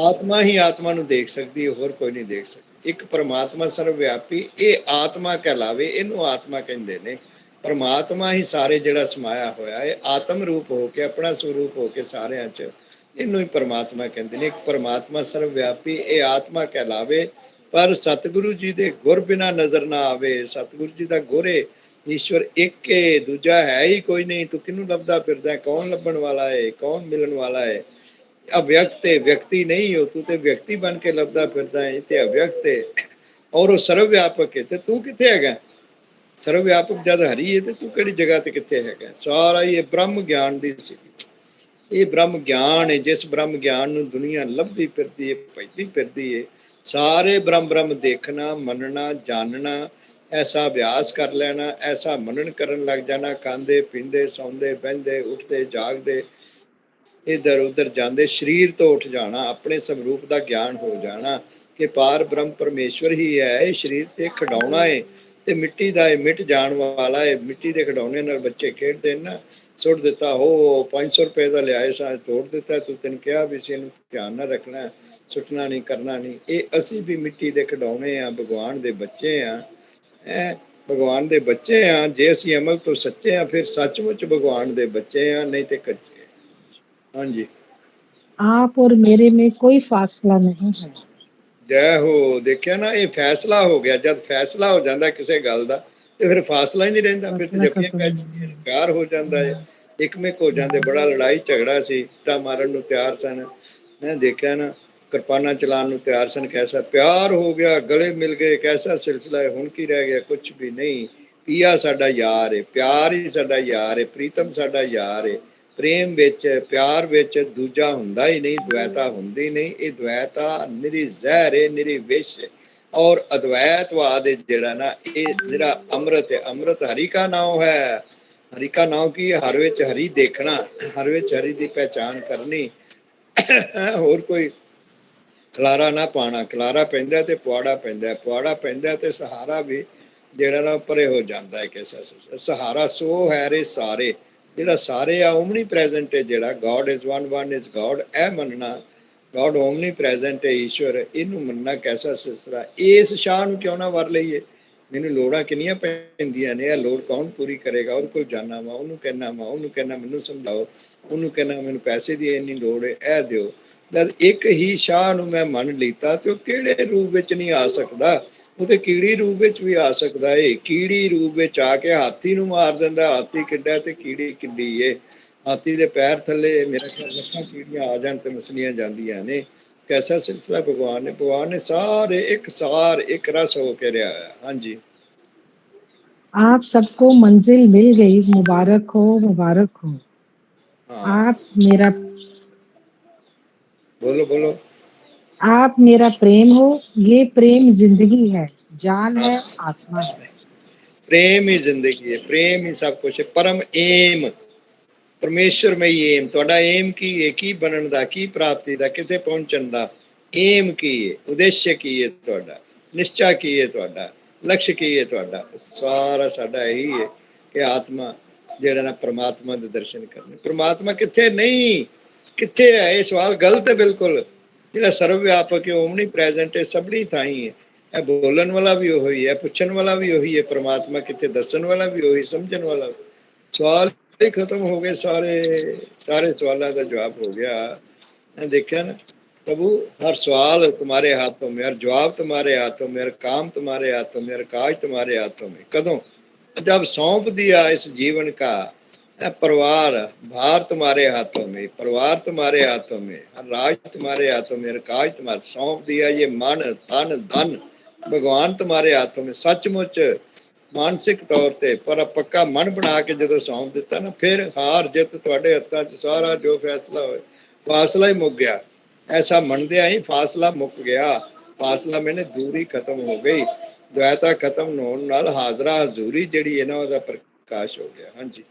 ਆਤਮਾ ਹੀ ਆਤਮਾ ਨੂੰ ਦੇਖ ਸਕਦੀ ਹੈ, ਹੋਰ ਕੋਈ ਨਹੀਂ ਦੇਖ ਸਕਦਾ। ਇੱਕ ਪਰਮਾਤਮਾ ਸਰਵ ਵਿਆਪੀ, ਇਹ ਆਤਮਾ ਕਹਿਲਾਵੇ, ਇਹਨੂੰ ਆਤਮਾ ਕਹਿੰਦੇ ਨੇ। ਪਰਮਾਤਮਾ ਹੀ ਸਾਰੇ ਜਿਹੜਾ ਸਮਾਇਆ ਹੋਇਆ ਹੈ, ਆਤਮ ਰੂਪ ਹੋ ਕੇ, ਆਪਣਾ ਸਰੂਪ ਹੋ ਕੇ ਸਾਰਿਆਂ ਚ ਇਹਨੂੰ ਹੀ ਪਰਮਾਤਮਾ ਕਹਿੰਦੇ ਨੇ। ਇੱਕ ਪਰਮਾਤਮਾ ਸਰਵਵਿਆਪੀ, ਇਹ ਆਤਮਾ ਕਹਿਲਾਵੇ, ਪਰ ਸਤਿਗੁਰੂ ਜੀ ਦੇ ਗੁਰ ਬਿਨਾ ਨਜ਼ਰ ਨਾ ਆਵੇ। ਸਤਿਗੁਰੂ ਜੀ ਦਾ ਗੁਰ ਏ, ਈਸ਼ਵਰ ਇੱਕ ਏ, ਦੂਜਾ ਹੈ ਹੀ ਕੋਈ ਨਹੀਂ। ਤੂੰ ਕਿਹਨੂੰ ਲੱਭਦਾ ਫਿਰਦਾ? ਕੌਣ ਲੱਭਣ ਵਾਲਾ ਹੈ? ਕੌਣ ਮਿਲਣ ਵਾਲਾ ਹੈ? ਅਵਿਅਕਤ ਹੈ, ਵਿਅਕਤੀ ਨਹੀਂ ਹੋ ਤੂੰ, ਤੇ ਵਿਅਕਤੀ ਬਣ ਕੇ ਲੱਭਦਾ ਫਿਰਦਾ ਹੈ। ਤੇ ਅਵਿਅਕਤ ਹੈ ਔਰ ਉਹ ਸਰਵ ਵਿਆਪਕ ਹੈ, ਤੇ ਤੂੰ ਕਿੱਥੇ ਹੈਗਾ? ਸਰਵ ਵਿਆਪਕ ਜਦ ਹਰੀ ਹੈ ਤੇ ਤੂੰ ਕਿਹੜੀ ਜਗ੍ਹਾ ਤੇ ਕਿੱਥੇ ਹੈਗਾ? ਸਾਰਾ ਹੀ ਇਹ ਬ੍ਰਹਮ ਗਿਆਨ ਦੀ ਸੀ। ਇਹ ਬ੍ਰਹਮ ਗਿਆਨ ਹੈ, ਜਿਸ ਬ੍ਰਹਮ ਗਿਆਨ ਨੂੰ ਦੁਨੀਆ ਲੱਭਦੀ ਫਿਰਦੀ ਹੈ, ਭਜਦੀ ਫਿਰਦੀ ਹੈ। ਸਾਰੇ ਬ੍ਰਹਮ ਬ੍ਰਹਮ ਦੇਖਣਾ, ਮੰਨਣਾ, ਜਾਣਨਾ, ਐਸਾ ਅਭਿਆਸ ਕਰ ਲੈਣਾ, ਐਸਾ ਮਨਨ ਕਰਨ ਲੱਗ ਜਾਣਾ, ਖਾਂਦੇ ਪੀਂਦੇ ਸੌਂਦੇ ਬਹਿੰਦੇ ਉੱਠਦੇ ਜਾਗਦੇ ਇੱਧਰ ਉੱਧਰ ਜਾਂਦੇ, ਸਰੀਰ ਤੋਂ ਉੱਠ ਜਾਣਾ, ਆਪਣੇ ਸਵਰੂਪ ਦਾ ਗਿਆਨ ਹੋ ਜਾਣਾ ਕਿ ਪਾਰ ਬ੍ਰਹਮ ਪਰਮੇਸ਼ਵਰ ਹੀ ਹੈ। ਇਹ ਸਰੀਰ ਤੇ ਖਿਡੌਣਾ ਹੈ ਤੇ ਮਿੱਟੀ ਦਾ ਹੈ, ਮਿਟ ਜਾਣ ਵਾਲਾ ਹੈ। ਮਿੱਟੀ ਦੇ ਖਿਡੌਣੇ ਨਾਲ ਬੱਚੇ ਖੇਡਦੇ ਨਾ, ਸੁੱਟ ਦਿੱਤਾ, ਹੋ 500 ਰੁਪਏ ਦਾ ਲਿਆਏ ਸਾਂ, ਤੋੜ ਦਿੱਤਾ। ਤੂੰ ਤੈਨੂੰ ਕਿਹਾ ਵੀ ਸੀ ਇਹਨੂੰ ਧਿਆਨ ਨਾਲ ਰੱਖਣਾ, ਸੁੱਟਣਾ ਨਹੀਂ, ਕਰਨਾ ਨਹੀਂ। ਇਹ ਅਸੀਂ ਵੀ ਮਿੱਟੀ ਦੇ ਖਿਡੌਣੇ ਆ, ਭਗਵਾਨ ਦੇ ਬੱਚੇ ਆ। ਭਗਵਾਨ ਦੇ ਬੱਚੇ ਆ। ਜੇ ਅਸੀਂ ਅਮਲ ਤੋਂ ਸੱਚੇ ਆ, ਫਿਰ ਸੱਚਮੁੱਚ ਭਗਵਾਨ ਦੇ ਬੱਚੇ ਆ, ਨਹੀਂ ਤੇ ਕੱਚੇ। हाँ जी। आप और मेरे में कोई फासला नहीं है। ਜੈ ਹੋ। ਦੇਖਿਆ ਨਾ, ਇਹ ਫੈਸਲਾ ਹੋ ਗਿਆ। ਜਦ ਫੈਸਲਾ ਹੋ ਜਾਂਦਾ ਕਿਸੇ ਗੱਲ ਦਾ ਤੇ ਫਿਰ ਫਾਸਲਾ ਹੀ ਨਹੀਂ ਰਹਿੰਦਾ। ਫਿਰ ਤੇ फासला ਜੱਫੀਆਂ खत्म ਪੈ नहीं ਜਾਂਦੀਆਂ, है। ਪਿਆਰ ਹੋ ਜਾਂਦਾ ਹੈ, ਇੱਕਮਿਕ ਹੋ ਜਾਂਦੇ। ਬੜਾ ਲੜਾਈ ਝਗੜਾ ਸੀ, ਇੱਟਾਂ ਮਾਰਨ ਨੂੰ ਤਿਆਰ ਸਨ। ਮੈਂ ਦੇਖਿਆ ਨਾ, ਕਿਰਪਾਨਾਂ ਚਲਾਉਣ ਨੂੰ ਤਿਆਰ ਸਨ। ਕੈਸਾ ਪਿਆਰ ਹੋ ਗਿਆ, ਗਲੇ ਮਿਲ ਗਏ, ਕੈਸਾ ਸਿਲਸਿਲਾ ਹੈ। ਹੁਣ ਕੀ ਰਹਿ ਗਿਆ? ਕੁਛ ਵੀ ਨਹੀਂ। ਪੀਆ ਸਾਡਾ ਯਾਰ ਹੈ, ਪਿਆਰ ਹੀ ਸਾਡਾ ਯਾਰ ਹੈ, ਪ੍ਰੀਤਮ ਸਾਡਾ ਯਾਰ ਹੈ। ਪ੍ਰੇਮ ਵਿੱਚ, ਪਿਆਰ ਵਿੱਚ ਦੂਜਾ ਹੁੰਦਾ ਹੀ ਨਹੀਂ, ਦਵੈਤਾ ਹੁੰਦੀ ਨਹੀਂ। ਇਹ ਦਵੈਤਾ ਨਿਰੀ ਜ਼ਹਿਰ ਹੈ, ਨਿਰੀ ਵਿਸ਼ ਹੈ। ਔਰ ਅਦਵੈਤਵਾਦ ਜਿਹੜਾ ਨਾ, ਇਹ ਜਿਹੜਾ ਅੰਮ੍ਰਿਤ ਹੈ, ਅੰਮ੍ਰਿਤ ਹਰੀ ਕਾ ਨਾਮ ਹੈ। ਹਰੀ ਕਾ ਨਾਮ ਕੀ ਹੈ? ਹਰ ਵਿੱਚ ਹਰੀ ਦੇਖਣਾ, ਹਰ ਵਿੱਚ ਹਰੀ ਦੀ ਪਹਿਚਾਣ ਕਰਨੀ। ਹੋਰ ਕੋਈ ਖਲਾਰਾ ਨਾ ਪਾਣਾ। ਖਲਾਰਾ ਪੈਂਦਾ ਤੇ ਪੁਆੜਾ ਪੈਂਦਾ, ਪੁਆੜਾ ਪੈਂਦਾ ਤੇ ਸਹਾਰਾ ਵੀ ਜਿਹੜਾ ਨਾ ਪਰੇ ਹੋ ਜਾਂਦਾ ਹੈ। ਕਿਸੇ ਸਹਾਰਾ ਸੋ ਹੈ ਰੇ ਸਾਰੇ, ਜਿਹੜਾ ਸਾਰੇ ਆ ਓਮਨੀ ਪ੍ਰੈਜ਼ੈਂਟ ਹੈ। ਜਿਹੜਾ God is one, one is God, ਇਹ ਮੰਨਣਾ। ਗੋਡ ਓਮਨੀ ਪ੍ਰੈਜ਼ੈਂਟ ਹੈ, ਈਸ਼ਵਰ, ਇਹਨੂੰ ਮੰਨਣਾ ਕੈਸਾ ਸਿਲਸਿਲਾ। ਇਸ ਸ਼ਾਹ ਨੂੰ ਕਿਉਂ ਨਾ ਵਰ ਲਈਏ? ਮੈਨੂੰ ਲੋੜਾਂ ਕਿੰਨੀਆਂ ਪੈਂਦੀਆਂ ਨੇ, ਇਹ ਲੋੜ ਕੌਣ ਪੂਰੀ ਕਰੇਗਾ? ਉਹਦੇ ਕੋਲ ਜਾਣਾ ਵਾ, ਉਹਨੂੰ ਕਹਿਣਾ ਵਾ, ਉਹਨੂੰ ਕਹਿਣਾ ਮੈਨੂੰ ਸਮਝਾਓ, ਉਹਨੂੰ ਕਹਿਣਾ ਮੈਨੂੰ ਪੈਸੇ ਦੀ ਇੰਨੀ ਲੋੜ ਹੈ, ਇਹ ਦਿਓ। ਜਦ ਇੱਕ ਹੀ ਸ਼ਾਹ ਨੂੰ ਮੈਂ ਮੰਨ ਲੀਤਾ ਤੇ ਉਹ ਕਿਹੜੇ ਰੂਪ ਵਿੱਚ ਨਹੀਂ ਆ ਸਕਦਾ? ਉਹ ਤੇ ਕੀੜੀ ਰੂਪ ਵਿੱਚ ਵੀ ਆ ਸਕਦਾ ਏ। ਕੀੜੀ ਰੂਪ ਵਿੱਚ ਆ ਕੇ ਹਾਥੀ ਨੂੰ ਮਾਰ ਦਿੰਦਾ। ਹਾਥੀ ਕਿੱਡਾ ਤੇ ਕੀੜੀ ਕਿੱਡੀ ਏ। ਹਾਥੀ ਦੇ ਪੈਰ ਥੱਲੇ ਮੇਰਾ ਖਿਆਲ ਲੱਖਾਂ ਕੀੜੀਆਂ ਆ ਜਾਣ ਤੇ ਮਸਲੀਆਂ ਜਾਂਦੀਆਂ ਨੇ। ਕੈਸਾ ਸਿਲਸਿਲਾ ਭਗਵਾਨ ਨੇ ਸਾਰੇ ਇੱਕ ਸਾਰ, ਇੱਕ ਰਸ ਹੋ ਕੇ ਰਿਹਾ ਹੈ। ਹਾਂਜੀ। आप सबको मंजिल मिल गई, मुबारक हो, मुबारक हो। हाँ, आप मेरा बोलो बोलो। आप मेरा प्रेम हो, ये प्रेम जिंदगी है, जान हाँ, है, आत्मा है। प्रेम ही जिंदगी है, प्रेम ही सब कुछ है। परम एम ਪਰਮੇਸ਼ਰਮਈ ਏਮ। ਤੁਹਾਡਾ ਏਮ ਕੀ ਹੈ? ਕੀ ਬਣਨ ਦਾ, ਕੀ ਪ੍ਰਾਪਤੀ ਦਾ, ਕਿਤੇ ਪਹੁੰਚਣ ਦਾ ਏਮ ਕੀ ਹੈ? ਉਦੇਸ਼ ਕੀ ਹੈ ਤੁਹਾਡਾ? ਨਿਸ਼ਚਾ ਕੀ ਹੈ ਤੁਹਾਡਾ? ਲਕਸ਼ ਕੀ ਹੈ ਤੁਹਾਡਾ? ਸਾਰਾ ਸਾਡਾ ਇਹੀ ਹੈ ਕਿ ਆਤਮਾ ਜਿਹੜਾ ਨਾ ਪਰਮਾਤਮਾ ਦੇ ਦਰਸ਼ਨ ਕਰਨੇ। ਪਰਮਾਤਮਾ ਕਿੱਥੇ? ਨਹੀਂ, ਕਿੱਥੇ ਹੈ? ਇਹ ਸਵਾਲ ਗਲਤ ਹੈ ਬਿਲਕੁਲ। ਜਿਹੜਾ ਸਰਵ ਵਿਆਪਕ ਹੈ, ਓਮਨੀ ਪ੍ਰੈਜ਼ੈਂਟ ਹੈ, ਸਭਨੀ ਥਾਈ ਹੈ। ਇਹ ਬੋਲਣ ਵਾਲਾ ਵੀ ਉਹੀ ਹੈ, ਪੁੱਛਣ ਵਾਲਾ ਵੀ ਉਹੀ ਹੈ। ਪਰਮਾਤਮਾ ਕਿੱਥੇ? ਦੱਸਣ ਵਾਲਾ ਵੀ ਉਹੀ, ਸਮਝਣ ਵਾਲਾ ਵੀ। ਸਵਾਲ खत्म हो गए, सारे सवालों का जवाब हो गया। मैं देखा ना प्रभु, हर सवाल तुम्हारे हाथों में, हर जवाब तुम्हारे हाथों में, हर काम तुम्हारे हाथों में, हर काज तुम्हारे हाथों में। कदों? जब सौंप दिया इस जीवन का परिवार, भार तुम्हारे हाथों में, परिवार तुम्हारे हाथों में, हर राज तुम्हारे हाथों में, हर काज तुम्हारे। सौंप दिया ये मन तन धन, भगवान तुम्हारे हाथों में। सचमुच ਮਾਨਸਿਕ ਤੌਰ ਤੇ ਪਰ ਪੱਕਾ ਮਨ ਬਣਾ ਕੇ ਜਦੋਂ ਸੌਂਪ ਦਿੱਤਾ ਨਾ, ਫਿਰ ਹਾਰ ਜਿੱਤ ਤੁਹਾਡੇ ਹੱਥਾਂ 'ਚ। ਸਾਰਾ ਜੋ ਫੈਸਲਾ ਹੋਏ, ਫਾਸਲਾ ਹੀ ਮੁੱਕ ਗਿਆ। ਐਸਾ ਮੰਨਦਿਆਂ ਹੀ ਫਾਸਲਾ ਮੁੱਕ ਗਿਆ। ਫਾਸਲਾ ਮੈਨੇ ਦੂਰੀ ਖਤਮ ਹੋ ਗਈ। ਦਵੈਤਾ ਖਤਮ ਹੋਣ ਨਾਲ ਹਾਜ਼ਰਾ ਹਜ਼ੂਰੀ ਜਿਹੜੀ ਹੈ ਨਾ, ਉਹਦਾ ਪ੍ਰਕਾਸ਼ ਹੋ ਗਿਆ। ਹਾਂਜੀ।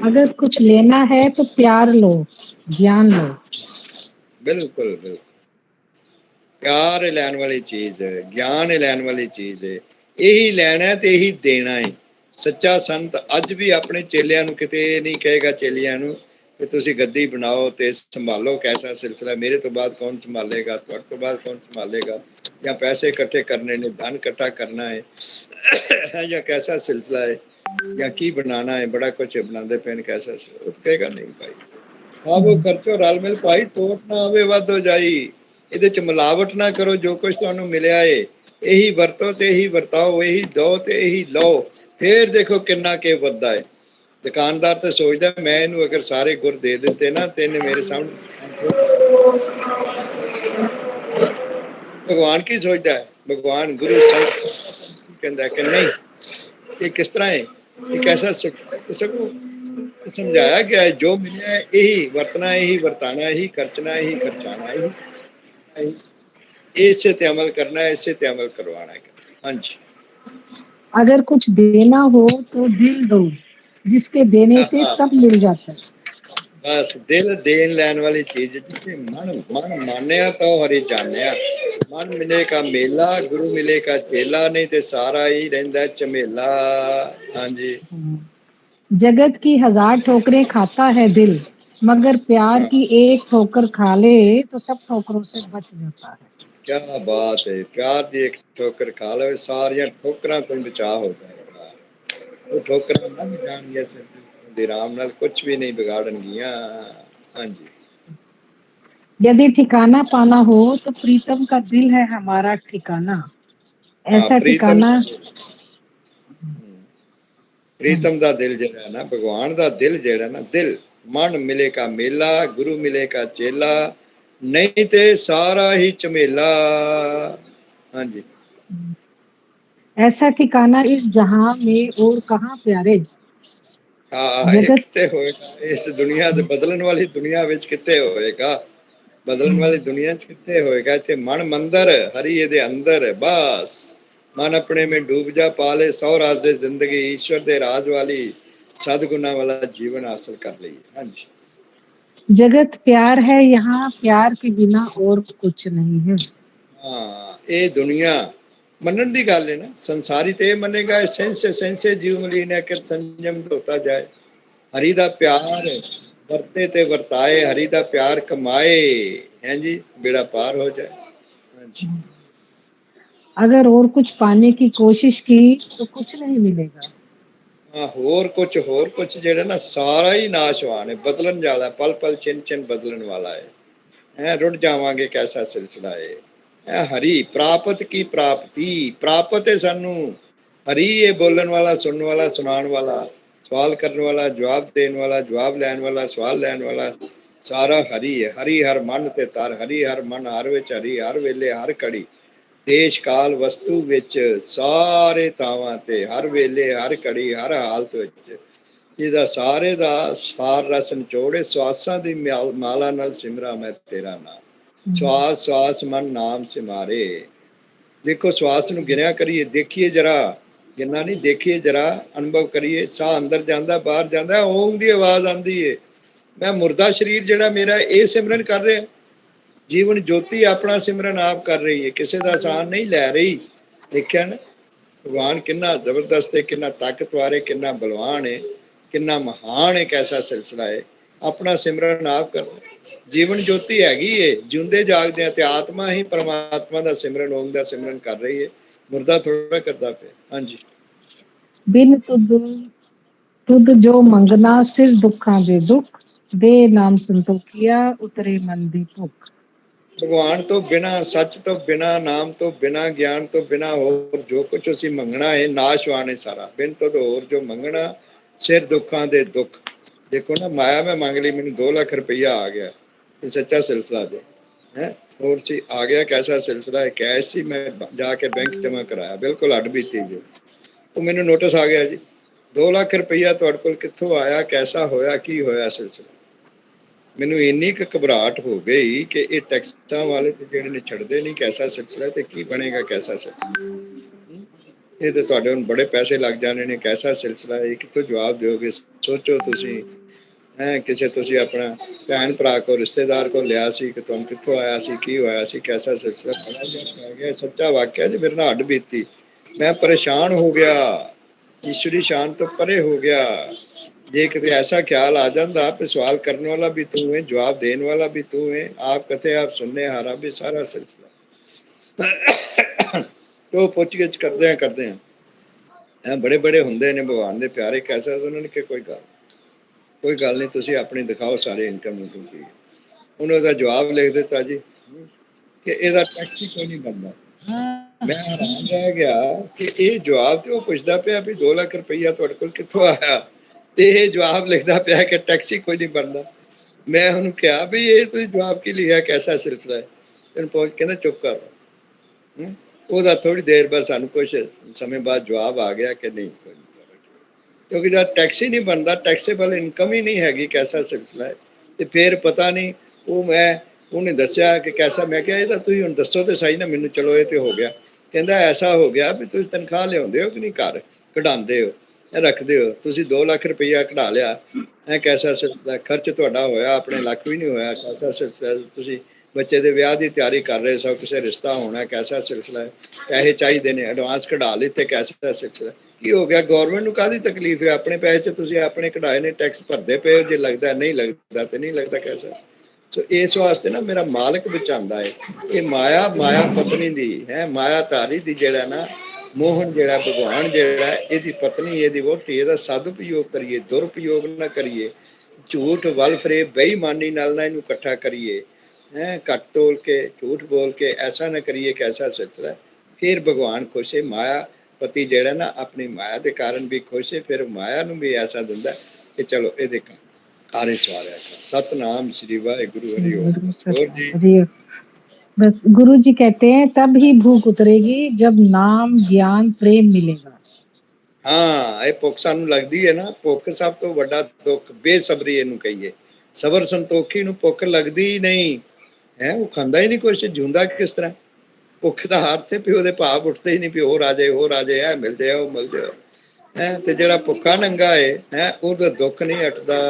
अगर कुछ लेना है तो प्यार लो, ज्ञान लो। ਬਿਲਕੁਲ ਬਿਲਕੁਲ। ਪਿਆਰ ਹੀ ਲੈਣ ਵਾਲੀ ਚੀਜ਼ ਹੈ, ਗਿਆਨ ਹੀ ਲੈਣ ਵਾਲੀ ਚੀਜ਼ ਹੈ। ਇਹੀ ਲੈਣਾ ਤੇ ਇਹੀ ਦੇਣਾ ਹੈ। ਸੱਚਾ ਸੰਤ ਅੱਜ ਵੀ ਆਪਣੇ ਚੇਲਿਆਂ ਨੂੰ ਕਿਤੇ ਨਹੀਂ ਕਹੇਗਾ, ਚੇਲਿਆਂ ਨੂੰ ਕਿ ਤੁਸੀਂ ਗੱਦੀ ਬਣਾਓ ਤੇ ਸੰਭਾਲੋ। ਕੈਸਾ ਸਿਲਸਿਲਾ? ਮੇਰੇ ਤੋਂ ਬਾਅਦ ਕੌਣ ਸੰਭਾਲੇਗਾ? ਤੁਹਾਡੇ ਤੋਂ ਬਾਅਦ ਕੌਣ ਸੰਭਾਲੇਗਾ? ਜਾਂ ਪੈਸੇ ਇਕੱਠੇ ਕਰਨੇ ਨੇ, ਧਨ ਇਕੱਠਾ ਕਰਨਾ ਹੈ, ਜਾਂ ਕੈਸਾ ਸਿਲਸਿਲਾ ਹੈ, ਜਾਂ ਕੀ ਬਣਾਉਣਾ ਹੈ? ਬੜਾ ਕੁਛ ਬਣਾਉਂਦੇ ਪਏ ਨੇ। ਕੈਸਾ? ਉਹ ਕਹੇਗਾ ਨਹੀਂ ਭਾਈ, ਖਾਵੋ ਖਰਚੋ ਰਲ ਮਿਲ ਭਾਈ, ਤੋਟ ਨਾ ਆਵੇ ਵੱਧ ਹੋ ਜਾਈ। ਇਹਦੇ ਚ ਮਿਲਾਵਟ ਨਾ ਕਰੋ, ਜੋ ਕੁਝ ਤੁਹਾਨੂੰ ਮਿਲਿਆ ਏ ਇਹੀ ਵਰਤੋ ਤੇ ਇਹੀ ਵਰਤਾਓ, ਇਹੀ ਦੋ ਤੇ ਇਹੀ ਲਓ, ਫੇਰ ਦੇਖੋ ਕਿੰਨਾ ਕੇ ਵੱਧਦਾ ਹੈ। ਦੁਕਾਨਦਾਰ ਤਾਂ ਸੋਚਦਾ ਮੈਂ ਇਹਨੂੰ ਅਗਰ ਸਾਰੇ ਗੁਰ ਦੇ ਦਿੱਤੇ ਨਾ ਤੇ ਇਹਨੇ ਮੇਰੇ ਸਾਹਮਣੇ, ਭਗਵਾਨ ਕੀ ਸੋਚਦਾ ਹੈ? ਭਗਵਾਨ ਗੁਰੂ ਸੰਤ ਕੀ ਕਹਿੰਦਾ ਕਿ ਨਹੀਂ, ਇਹ ਕਿਸ ਤਰ੍ਹਾਂ ਹੈ, ਇੱਕ ਐਸਾ ਸਗੋਂ ਸਮਝਾਇਆ ਗਿਆ ਹੈ, ਜੋ ਮਿਲਿਆ ਹੈ ਇਹੀ ਵਰਤਣਾ, ਇਹੀ ਵਰਤਾਣਾ, ਇਹੀ ਖਰਚਣਾ, ਇਹੀ ਖਰਚਾਣਾ, ਇਹੀ ਇਸੇ ਤੇ अमल करना है, इसे ते अमल करवाना है। हाँ जी। अगर कुछ देना हो तो दिल दो, जिसके देने से सब मिल जाता है। बस दिल देन लैन वाली चीज जितने मन मन मान्या तो हरि जान्या। मन मिले का मेला, गुरु मिले का चेला, नहीं ते सारा ही रहंदा झमेला। हाँ जी। जगत की 1000 ठोकरें खाता है दिल, मगर प्यार हाँ, की एक ठोकर खा ले तो सब ठोकरों से बच जाता है। क्या बात है, प्यार दी एक ठोकर खा लो सारियां ठोकरां तो बचा हो जाएगा। वो ठोकरां लंघ जाणगियां सिर दे राम नाल, कुछ भी नहीं बिगाड़नगियां। हाँ जी। यदि ठिकाना पाना हो तो प्रीतम का दिल है हमारा ठिकाना। हाँ, ऐसा प्रीतम ठिकाना। प्रीतम दा दिल जेड़ा है ना, भगवान दा दिल जेड़ा ना, दिल मन मिले का मेला, गुरु मिले का चेला, नहीं ते सारा ही झमेला। हाँ जी। ऐसा ठिकाना इस जहां में और कहाँ प्यारे। हाँ, ये जगत कितने होएगा इस दुनिया दे बदलन वाली दुनिया विच, कितने होएगा बदलन वाली दुनिया च, कितने होएगा इत्थे मन मंदर हरि दे अंदर। बस मन अपने में डूब जा, पाले 100 राज दे जिंदगी, ईश्वर दे राज वाली सदगुना वाला जीवन हासिल कर ली। हाँ जी। जगत प्यार है, यहाँ प्यार के बिना और कुछ नहीं है। हाँ, ये दुनिया मनन दी गल है ना, संसारी ते मनेगा सेंसे सेंसे जीव मलीन है कि संयम होता जाए। हरि दा प्यार वरते ते वर्ताए, हरि दा प्यार कमाए, हैं जी, बेड़ा पार हो जाए। हाँ जी। अगर और कुछ पाने की कोशिश की तो कुछ नहीं मिलेगा। हाँ, होर कुछ जेड़ा ना सारा ही नाशवान है, बदलन जाला, पल पल चिन चिन बदलन वाला है रुट जावांगे कैसा सिलसिला है हरि प्राप्त की प्राप्ति, प्राप्त है सानू हरि, ये बोलन वाला, सुनने वाला, सुनाने वाला, सवाल करने वाला, जवाब देने वाला, जवाब लैन वाला, सवाल लैन वाला, सारा हरि है। हरि हर मन ते तर, हरि हर मन हर विच, हरि हर वेले हर घड़ी, देश काल वस्तु विच, सारे तावां ते, हर वेले हर घड़ी हर हालत विच, ਇਹਦਾ ਸਾਰੇ ਦਾ ਸਾਰ ਰਸ ਨਿਚੋੜੇ, ਸਵਾਸਾਂ ਦੀ ਮਾਲਾ ਨਾਲ ਸਿਮਰਾ ਮੈਂ ਤੇਰਾ ਨਾਮ, ਸਵਾਸ ਸਵਾਸ ਮਨ ਨਾਮ ਸਿਮਾਰੇ। ਦੇਖੋ ਸਵਾਸ ਨੂੰ ਗਿਣਿਆ ਕਰੀਏ, ਦੇਖੀਏ ਜਰਾ, ਗਿਣਨਾ ਨਹੀਂ, ਦੇਖੀਏ ਜਰਾ, ਅਨੁਭਵ ਕਰੀਏ, ਸਾਹ ਅੰਦਰ ਜਾਂਦਾ ਬਾਹਰ ਜਾਂਦਾ, ਓਮ ਦੀ ਆਵਾਜ਼ ਆਉਂਦੀ ਏ। ਮੈਂ ਮੁਰਦਾ ਸਰੀਰ ਜਿਹੜਾ ਮੇਰਾ ਇਹ ਸਿਮਰਨ ਕਰ ਰਿਹਾ, ਜੀਵਨ ਜੋਤੀ ਆਪਣਾ ਸਿਮਰਨ ਆਪ ਕਰ ਰਹੀ ਹੈ, ਕਿਸੇ ਦਾ ਆਸਾਨ ਨਹੀਂ ਲੈ ਰਹੀ। ਦੇਖਿਆ ਨਾ ਭਗਵਾਨ ਕਿੰਨਾ ਜ਼ਬਰਦਸਤ ਹੈ, ਕਿੰਨਾ ਤਾਕਤਵਰ ਹੈ, ਕਿੰਨਾ ਬਲਵਾਨ ਹੈ, ਕਿੰਨਾ ਮਹਾਨ ਇੱਕ ਐਸਾ ਸਿਲਸਿਲਾ ਹੈ। ਆਪਣਾ ਸਿਮਰਨ ਆਪ ਕਰਨਾ, ਜੀਵਨ ਜੋਤੀ ਹੈਗੀ ਏ, ਜਿਉਂਦੇ ਜਾਗਦੇ ਆ ਤੇ ਆਤਮਾ ਹੀ ਪਰਮਾਤਮਾ ਦਾ ਸਿਮਰਨ, ਓਮ ਦਾ ਸਿਮਰਨ ਕਰ ਰਹੀ ਹੈ, ਮੁਰਦਾ ਥੋੜਾ ਕਰਦਾ ਪਿਆ। ਹਾਂਜੀ। बिन तुद तुद जो मंगना सिर दुखां दे दुख, दे नाम संतोखिया उतरे मन दी भुख। ਭਗਵਾਨ ਤੋਂ ਬਿਨਾ, ਸੱਚ ਤੋਂ ਬਿਨਾ, ਨਾਮ ਤੋਂ ਬਿਨਾ, ਗਿਆਨ ਤੋਂ ਬਿਨਾ ਹੋਰ ਜੋ ਕੁਝ ਅਸੀਂ ਮੰਗਣਾ ਹੈ ਨਾਸ਼ਵਾਨ ਹੈ ਸਾਰਾ। ਬਿਨ ਤੋਂ ਹੋਰ ਜੋ ਮੰਗਣਾ ਸਿਰ ਦੁੱਖਾਂ ਦੇ ਦੁੱਖ। ਦੇਖੋ ਨਾ, ਮਾਇਆ ਮੈਂ ਮੰਗ ਲਈ, ਮੈਨੂੰ 2 ਲੱਖ ਰੁਪਈਆ ਆ ਗਿਆ, ਇਹ ਸੱਚਾ ਸਿਲਸਿਲਾ ਦੇ ਹੈ। ਹੋਰ ਸੀ ਆ ਗਿਆ, ਕੈਸਾ ਸਿਲਸਿਲਾ ਹੈ, ਕੈਸ਼ ਸੀ, ਮੈਂ ਜਾ ਕੇ ਬੈਂਕ ਜਮਾ ਕਰਾਇਆ, ਬਿਲਕੁਲ ਹੱਡ ਬੀਤੀ ਜੀ। ਉਹ ਮੈਨੂੰ ਨੋਟਿਸ ਆ ਗਿਆ ਜੀ 2 ਲੱਖ ਰੁਪਈਆ ਤੁਹਾਡੇ ਕੋਲ ਕਿੱਥੋਂ ਆਇਆ, ਕੈਸਾ ਹੋਇਆ, ਕੀ ਹੋਇਆ ਸਿਲਸਿਲਾ। ਮੈਨੂੰ ਇੰਨੀ ਕੁ ਘਬਰਾਹਟ ਹੋ ਗਈ ਕਿ ਇਹ ਟੈਕਸਾਂ ਵਾਲੇ ਜਿਹੜੇ ਨੇ ਛੱਡਦੇ ਨਹੀਂ, ਕੈਸਾ ਸਿਲਸਿਲਾ ਤੇ ਕੀ ਬਣੇਗਾ, ਕੈਸਾ ਸਿਲਸਿਲਾ, ਇਹ ਤੇ ਤੁਹਾਡੇ ਹੁਣ ਬੜੇ ਪੈਸੇ ਲੱਗ ਜਾਣੇ ਨੇ, ਕੈਸਾ ਸਿਲਸਿਲਾ ਹੈ, ਕਿੱਥੋਂ ਜਵਾਬ ਦਿਓਗੇ। ਸੋਚੋ ਤੁਸੀਂ, ਕਿਸੇ ਤੁਸੀਂ ਆਪਣਾ ਭੈਣ ਭਰਾ ਕੋ, ਰਿਸ਼ਤੇਦਾਰ ਕੋ ਲਿਆ ਸੀ ਕਿ ਤੁਹਾਨੂੰ ਕਿੱਥੋਂ ਆਇਆ ਸੀ, ਕੀ ਹੋਇਆ ਸੀ, ਕੈਸਾ ਸਿਲਸਿਲਾ। ਬੜਾ ਜਿਹਾ ਪੈ ਗਿਆ, ਸੱਚਾ ਵਾਕਿਆ ਜੀ, ਮੇਰੇ ਨਾਲ ਹੱਡ ਬੀਤੀ, ਮੈਂ ਪਰੇਸ਼ਾਨ ਹੋ ਗਿਆ, ਈਸ਼ਵਰੀ ਸ਼ਾਨ ਤੋਂ ਪਰੇ ਹੋ ਗਿਆ। ਜੇ ਕਿਤੇ ਐਸਾ ਖਿਆਲ ਆ ਜਾਂਦਾ ਕਿ ਸਵਾਲ ਕਰਨ ਵਾਲਾ ਵੀ ਤੂੰ ਹੈ, ਜਵਾਬ ਦੇਣ ਵਾਲਾ ਵੀ ਤੂੰ ਹੈ, ਆਪ ਕਥੇ ਆਪ ਸੁਣਨੇ ਹਾਰਾ ਵੀ ਸਾਰਾ ਸਿਲਸਿਲਾ। तो ਪੁੱਛ-ਗਿੱਛ ਕਰਦੇ ਆ ਬੜੇ ਬੜੇ ਹੁੰਦੇ ਨੇ ਭਗਵਾਨ ਦੇ ਪਿਆਰੇ, ਕੈਸਾ ਸੁਣਨ ਕਿ ਕੋਈ ਗੱਲ। ਕੋਈ ਗੱਲ ਨਹੀਂ, ਤੁਸੀਂ ਆਪਣੀ ਦਿਖਾਓ ਸਾਰੇ ਇਨਕਮ ਇਨਕਮ ਕੀ ਹੈ। ਉਹਨੇ ਉਹਦਾ ਜਵਾਬ ਲਿਖ ਦਿੱਤਾ ਜੀ ਕਿ ਇਹਦਾ ਟੈਕਸ ਹੀ ਕੋਈ ਨਹੀਂ ਬਣਦਾ। ਮੈਂ ਹੈਰਾਨ ਰਹਿ ਗਿਆ ਕਿ ਇਹ ਜਵਾਬ ਤੇ ਉਹ ਪੁੱਛਦਾ ਪਿਆ ਵੀ 2 ਲੱਖ ਰੁਪਈਆ ਤੁਹਾਡੇ ਕੋਲ ਕਿੱਥੋਂ ਆਇਆ, ਤੇ ਇਹ ਜਵਾਬ ਲਿਖਦਾ ਪਿਆ ਕਿ ਟੈਕਸ ਹੀ ਕੋਈ ਨਹੀਂ ਬਣਦਾ। ਮੈਂ ਉਹਨੂੰ ਕਿਹਾ ਵੀ ਇਹ ਤੁਸੀਂ ਜਵਾਬ ਕੀ ਲਿਖਿਆ, ਕੈਸਾ ਸਿਲਸਿਲਾ ਹੈ। ਇਹਨੂੰ ਪਹੁੰਚ ਕਹਿੰਦਾ ਚੁੱਪ ਕਰ। ਉਹਦਾ ਥੋੜੀ ਦੇਰ ਬਾਅਦ ਸਾਨੂੰ ਕੁਝ ਸਮੇਂ ਬਾਅਦ ਜਵਾਬ ਆ ਗਿਆ ਕਿ ਨਹੀਂ ਕੋਈ, ਕਿਉਂਕਿ ਜਦ ਟੈਕਸ ਹੀ ਨਹੀਂ ਬਣਦਾ, ਟੈਕਸੇਬਲ ਇਨਕਮ ਹੀ ਨਹੀਂ ਹੈਗੀ, ਕੈਸਾ ਸਿਲਸਿਲਾ ਹੈ। ਤੇ ਫਿਰ ਪਤਾ ਨਹੀਂ ਉਹ ਉਹਨੇ ਦੱਸਿਆ ਕਿ ਕੈਸਾ। ਮੈਂ ਕਿਹਾ ਇਹ ਤਾਂ ਤੁਸੀਂ ਹੁਣ ਦੱਸੋ ਤੇ ਸਹੀ ਨਾ ਮੈਨੂੰ, ਚਲੋ ਇਹ ਤੇ ਹੋ ਗਿਆ। ਕਹਿੰਦਾ ਐਸਾ ਹੋ ਗਿਆ ਵੀ ਤੁਸੀਂ ਤਨਖਾਹ ਲਿਆਉਂਦੇ ਹੋ ਕਿ ਨਹੀਂ, ਘਰ ਕਢਾਉਂਦੇ ਹੋ, ਰੱਖਦੇ ਹੋ, ਤੁਸੀਂ 2 ਲੱਖ ਰੁਪਈਆ ਕਢਾ ਲਿਆ, ਕੈਸਾ ਸਿਲਸਿਲਾ। ਖਰਚ ਤੁਹਾਡਾ ਹੋਇਆ ਆਪਣੇ ਲੱਖ ਵੀ ਨਹੀਂ ਹੋਇਆ, ਕੈਸਾ ਸਿਲਸਿਲਾ। ਤੁਸੀਂ ਬੱਚੇ ਦੇ ਵਿਆਹ ਦੀ ਤਿਆਰੀ ਕਰ ਰਹੇ ਸੋ, ਕਿਸੇ ਰਿਸ਼ਤਾ ਹੋਣਾ, ਕੈਸਾ ਸਿਲਸਿਲਾ ਹੈ। ਪੈਸੇ ਚਾਹੀਦੇ ਨੇ, ਐਡਵਾਂਸ ਕਢਾ ਲਿੱਤੇ, ਕੈਸਾ ਸਿਲਸਿਲਾ। ਕੀ ਹੋ ਗਿਆ, ਗਵਰਨਮੈਂਟ ਨੂੰ ਕਾਹਦੀ ਤਕਲੀਫ ਹੈ, ਆਪਣੇ ਪੈਸੇ 'ਚ ਤੁਸੀਂ ਆਪਣੇ ਕਢਾਏ ਨੇ, ਟੈਕਸ ਭਰਦੇ ਪਏ ਹੋ, ਜੇ ਲੱਗਦਾ ਨਹੀਂ ਲੱਗਦਾ ਤੇ ਨਹੀਂ ਲੱਗਦਾ, ਕੈਸਾ। ਸੋ ਇਸ ਵਾਸਤੇ ਨਾ ਮੇਰਾ ਮਾਲਕ ਬਚਾਉਂਦਾ ਹੈ। ਇਹ ਮਾਇਆ ਪਤਨੀ ਦੀ ਹੈ, ਮਾਇਆ ਧਾਰੀ ਦੀ ਜਿਹੜਾ ਨਾ ਮੋਹਨ ਜਿਹੜਾ ਭਗਵਾਨ ਜਿਹੜਾ ਇਹਦੀ ਪਤਨੀ, ਇਹਦੀ ਵਹੁਟੀ, ਇਹਦਾ ਸਦਉਪਯੋਗ ਕਰੀਏ, ਦੁਰਉਪਯੋਗ ਨਾ ਕਰੀਏ। ਝੂਠ ਵੱਲ ਫਰੇਬ ਬੇਈਮਾਨੀ ਨਾਲ ਨਾ ਇਹਨੂੰ ਇਕੱਠਾ ਕਰੀਏ, ਘੱਟ ਤੋਲ ਕੇ ਝੂਠ ਬੋਲ ਕੇ ਐਸਾ ਨਾ ਕਰੀਏ ਕਿ ਐਸਾ ਸਿਲਸਿਲਾ। ਫਿਰ ਭਗਵਾਨ ਖੁਸ਼ ਹੈ। ਮਾਇਆ ਪਤੀ ਜਿਹੜਾ ਨਾ ਆਪਣੀ ਮਾਇਆ ਦੇ ਕਾਰਨ ਵੀ ਖੁਸ਼ ਹੈ, ਫਿਰ ਮਾਇਆ ਨੂੰ ਵੀ ਐਸਾ ਦਿੰਦਾ ਕਿ ਚਲੋ ਇਹਦੇ ਕਾਰੇ ਸਵਾਰਿਆ। सतनाम श्री वाहिगुरु हरि ओम। और जी बस गुरु जी कहते हैं तब ही भूख उतरेगी जब नाम ज्ञान प्रेम मिलेगा। हाँ, ये भुख सानू लगदी है ना, भुख सब तो वड्डा दुख, बेसबरी इहनू कहिए। सबर संतोखी नू भुख लगदी ही नहीं है, वो खांदा ही नहीं कुछ, जिंदा किस तरह। भुख दा अर्थ है भी ओहदे भाव उठते ही नहीं भी हो राजे है, मिल जाए वो मिल जाए है। ते जेड़ा भुखा नंगा है ओहदा दुख नहीं हटदा।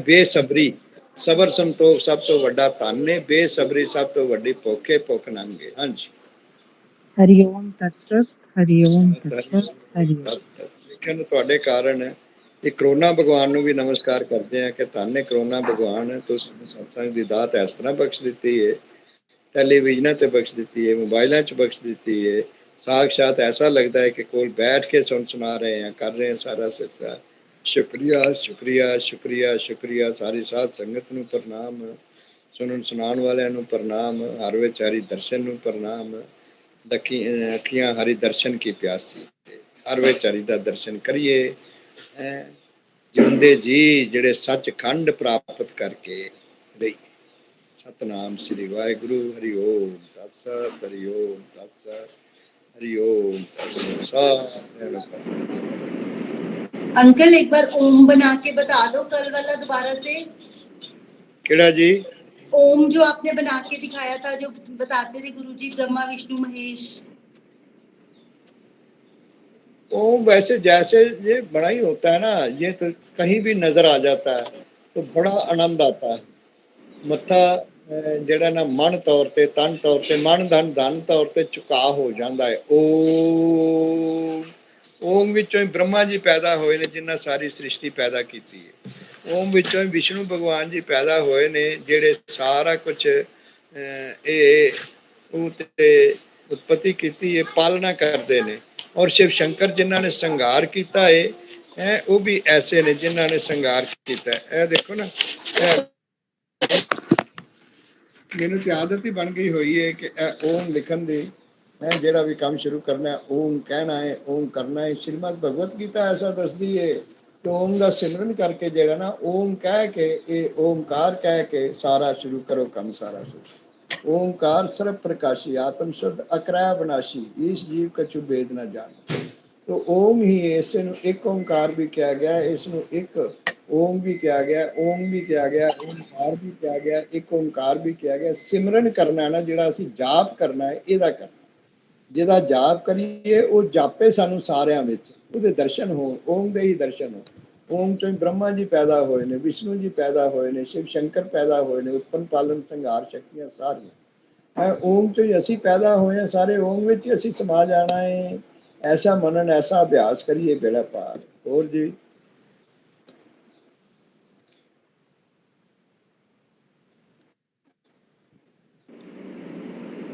बेसबरी, सबर संतोख सब तो वड्डा धन है, बेसबरी सब तो वड्डी भुख है, भुख नंग है। हाँ जी, हरिओम तत्सत, हरिओम तत्सत, हरिओम। लेकिन तुहाडे कारण ये करोना भगवान नू भी नमस्कार करते हैं कि धन है करोना भगवान, तुसीं सत्संग दी दात इस तरह बख्श दी है, टेलीविजन ते बख्श दी है, मोबाइलों च बख्श दी है। साक्षात ऐसा लगता है कि कोल बैठ के सुना रहे हैं, कर रहे हैं सारा सिलसिला। शुक्रिया शुक्रिया शुक्रिया शुक्रिया। सारी साध संगत नू प्रणाम, सुनन सुनाण वालियां नू प्रणाम, हर विच हरि दर्शन नू प्रणाम। अखियां हरि दर्शन की प्यासी, हर विच हरि दा दर्शन करिए। जिंदे जी जिहड़े सचखंड प्राप्त करके रही। सतनाम श्री वाहिगुरु हरि ओम तत्सत, हरि ओम तत्सत, हरि ओम तत्सत। अंकल एक बार ओम बना के बता दो कल वाला दोबारा से। केड़ा जी? ओम जो आपने बना के दिखाया था, जो बताते थे गुरुजी ब्रह्मा विष्णु महेश। ओम वैसे जैसे ये बड़ा ही होता है ना, ये तो कहीं भी नजर आ जाता है तो बड़ा आनंद आता है। मत्था ਜਿਹੜਾ ਨਾ ਮਨ ਤੌਰ ਤੇ, ਤਨ ਤੌਰ ਤੇ, ਮਨ ਧਨ ਤੌਰ ਤੇ ਝੁਕਾ ਹੋ ਜਾਂਦਾ ਹੈ। ਓਮ ਵਿੱਚੋਂ ਹੀ ਬ੍ਰਹਮਾ ਜੀ ਪੈਦਾ ਹੋਏ ਨੇ, ਜਿਨ੍ਹਾਂ ਸਾਰੀ ਸ੍ਰਿਸ਼ਟੀ ਪੈਦਾ ਕੀਤੀ ਹੈ। ਓਮ ਵਿੱਚੋਂ ਹੀ ਵਿਸ਼ਨੂੰ ਭਗਵਾਨ ਜੀ ਪੈਦਾ ਹੋਏ ਨੇ, ਜਿਹੜੇ ਸਾਰਾ ਕੁਝ ਇਹ ਉਹ ਤੇ ਉਤਪਤੀ ਕੀਤੀ ਹੈ, ਪਾਲਣਾ ਕਰਦੇ ਨੇ। ਔਰ शिव शंकर जिन्हों ने संघार किया है वो भी ऐसे ने जिन्हों ने संघार किया है। देखो ना, मैंने तो आदत ही बन गई हुई है कि ओम लिखन दी, मैं जेड़ा भी काम शुरू करना है ओम कहना है, ओम करना है। श्रीमद भगवत गीता ऐसा दसदी है कि ओम का सिमरन करके जेड़ा ना ओम कह के, ओमकार कह के सारा शुरू करो काम सारा शुरू। ओमकार सर्व प्रकाशी, आत्म शुद्ध अक्रय विनाशी, ईश जीव कछु भेद न जान। तो ओम ही है, इस एक ओमकार भी किया गया, इसमें एक ओम भी किया गया, ओम भी किया गया, ओमकार भी किया गया, एक ओमकार भी किया गया। सिमरन करना ना, जिहड़ा असीं जाप करना है, इहदा करना, जिहदा जाप करिए वो जापे सानू सारियां विच, उहदे दर्शन हो, ओम दे ही दर्शन हो। ओम चों ब्रह्मा जी पैदा होए ने, विष्णु जी पैदा होए ने, शिव शंकर पैदा होए ने, उत्पन्न पालन संहार शक्तियां सारियां ओम चों ही असीं पैदा होए हैं। सारे ओम विच ही असीं समा जाना है। ऐसा मनन, ऐसा अभ्यास करिए, बेड़ा पार। और जी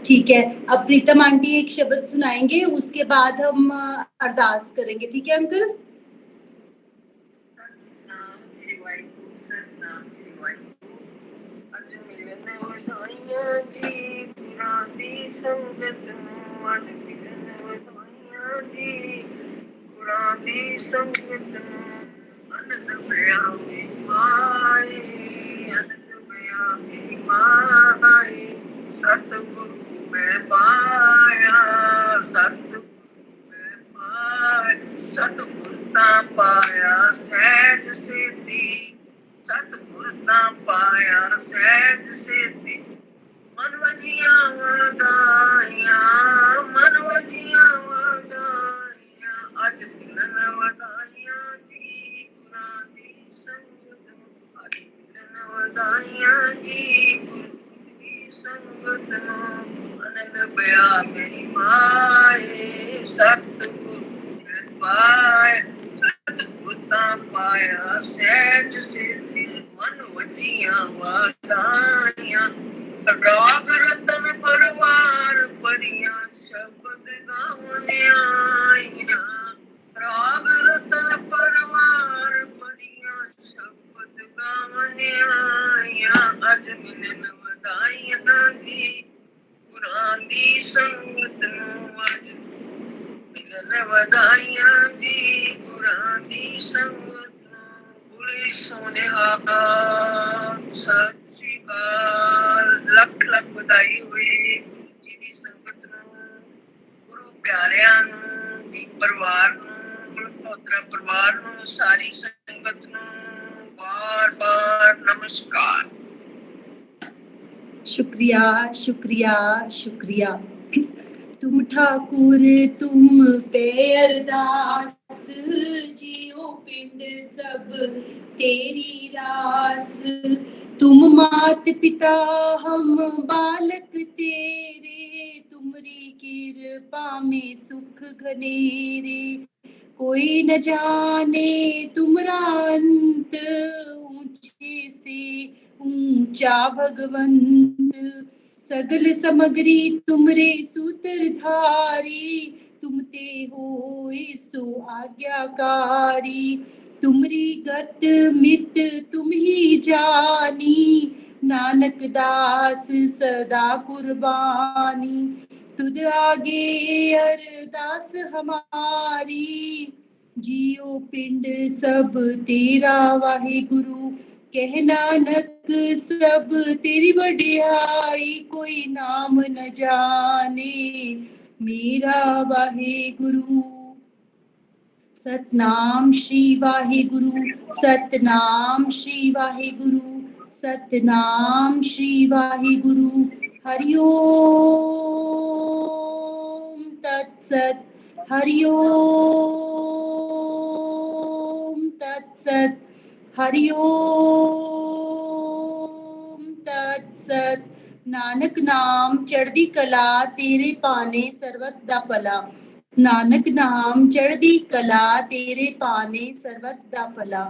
ठीक है, अब प्रीतम आंटी एक शब्द सुनाएंगे, उसके बाद हम अरदास करेंगे। ठीक है अंकल? जी गुरां दी संगत नूं अन मिलन वधाइयां जी गुरां दी संगत नूं अनंद भया मेरी माए अनंद भया मेरी माए सतगुरु मैं पाया सतगुरु मैं पाया सतगुरु तां पाया सहज सिद्धि सतगुरु तां पाया सहज सिद्धि मन वजियां वधाइयां अज मिलन वधाइयां जी गुरां दी संगत नूं अज मिलन वधाइयां जी गुरु दी संगत नूं आनंद पिया मेरी माए सतगुरु मैं पाया सतगुरु तां पाया सहज सिद्धि मन वजियां वधाइयां राग रतन परवार परिया शब्द गावने आईया राग रतन परवार परिया शब्द गावने आईया अज मिलन वधाइयां जी गुरां दी संगत नूं अज मिलन वधाइयां जी गुरां दी संगत नूं बुले सोनिहा सत श्री अकाल लख लख ਵਧਾਈ ਹੋਏ ਜੀ ਦੀ ਸੰਗਤ ਨੂੰ ਗੁਰੂ ਪਿਆਰਿਆਂ ਨੂੰ ਦੀਪ ਪਰਿਵਾਰ ਨੂੰ ਮਲਹੋਤਰਾ ਪਰਿਵਾਰ ਨੂੰ ਸਾਰੀ ਸੰਗਤ ਨੂੰ ਬਾਰ ਬਾਰ ਨਮਸਕਾਰ शुक्रिया शुक्रिया शुक्रिया तुम ठाकुर तुम पे अरदास जियो पिंड सब तेरी रास तुम मात पिता हम बालक तेरे तुमरी कृपा में सुख घनेरे कोई न जाने तुमरा अंत ऊंचे से ऊंचा भगवंत सगल समग्री तुमरे सूत्रधारी तुम ते हो सो आज्ञाकारी तुमरी गत मित तुम ही जानी नानक दास सदा कुर्बानी तुद आगे अरदास हमारी जियो पिंड सब तेरा वाहे गुरु कह नानक सब तेरी वडियाई कोई नाम न जाने मेरा वाहे गुरु सतनाम श्री वाहे गुरु सतनाम श्री वाहे गुरु सतनाम श्री वाहे गुरु हरि ओम तत्सत हरि ओम तत्सत हरि ओम तत्सत नानक नाम चढ़दी कला तेरे पाने सर्वत दा भला नानक नाम चढ़दी कला तेरे पाने सर्वत दा भला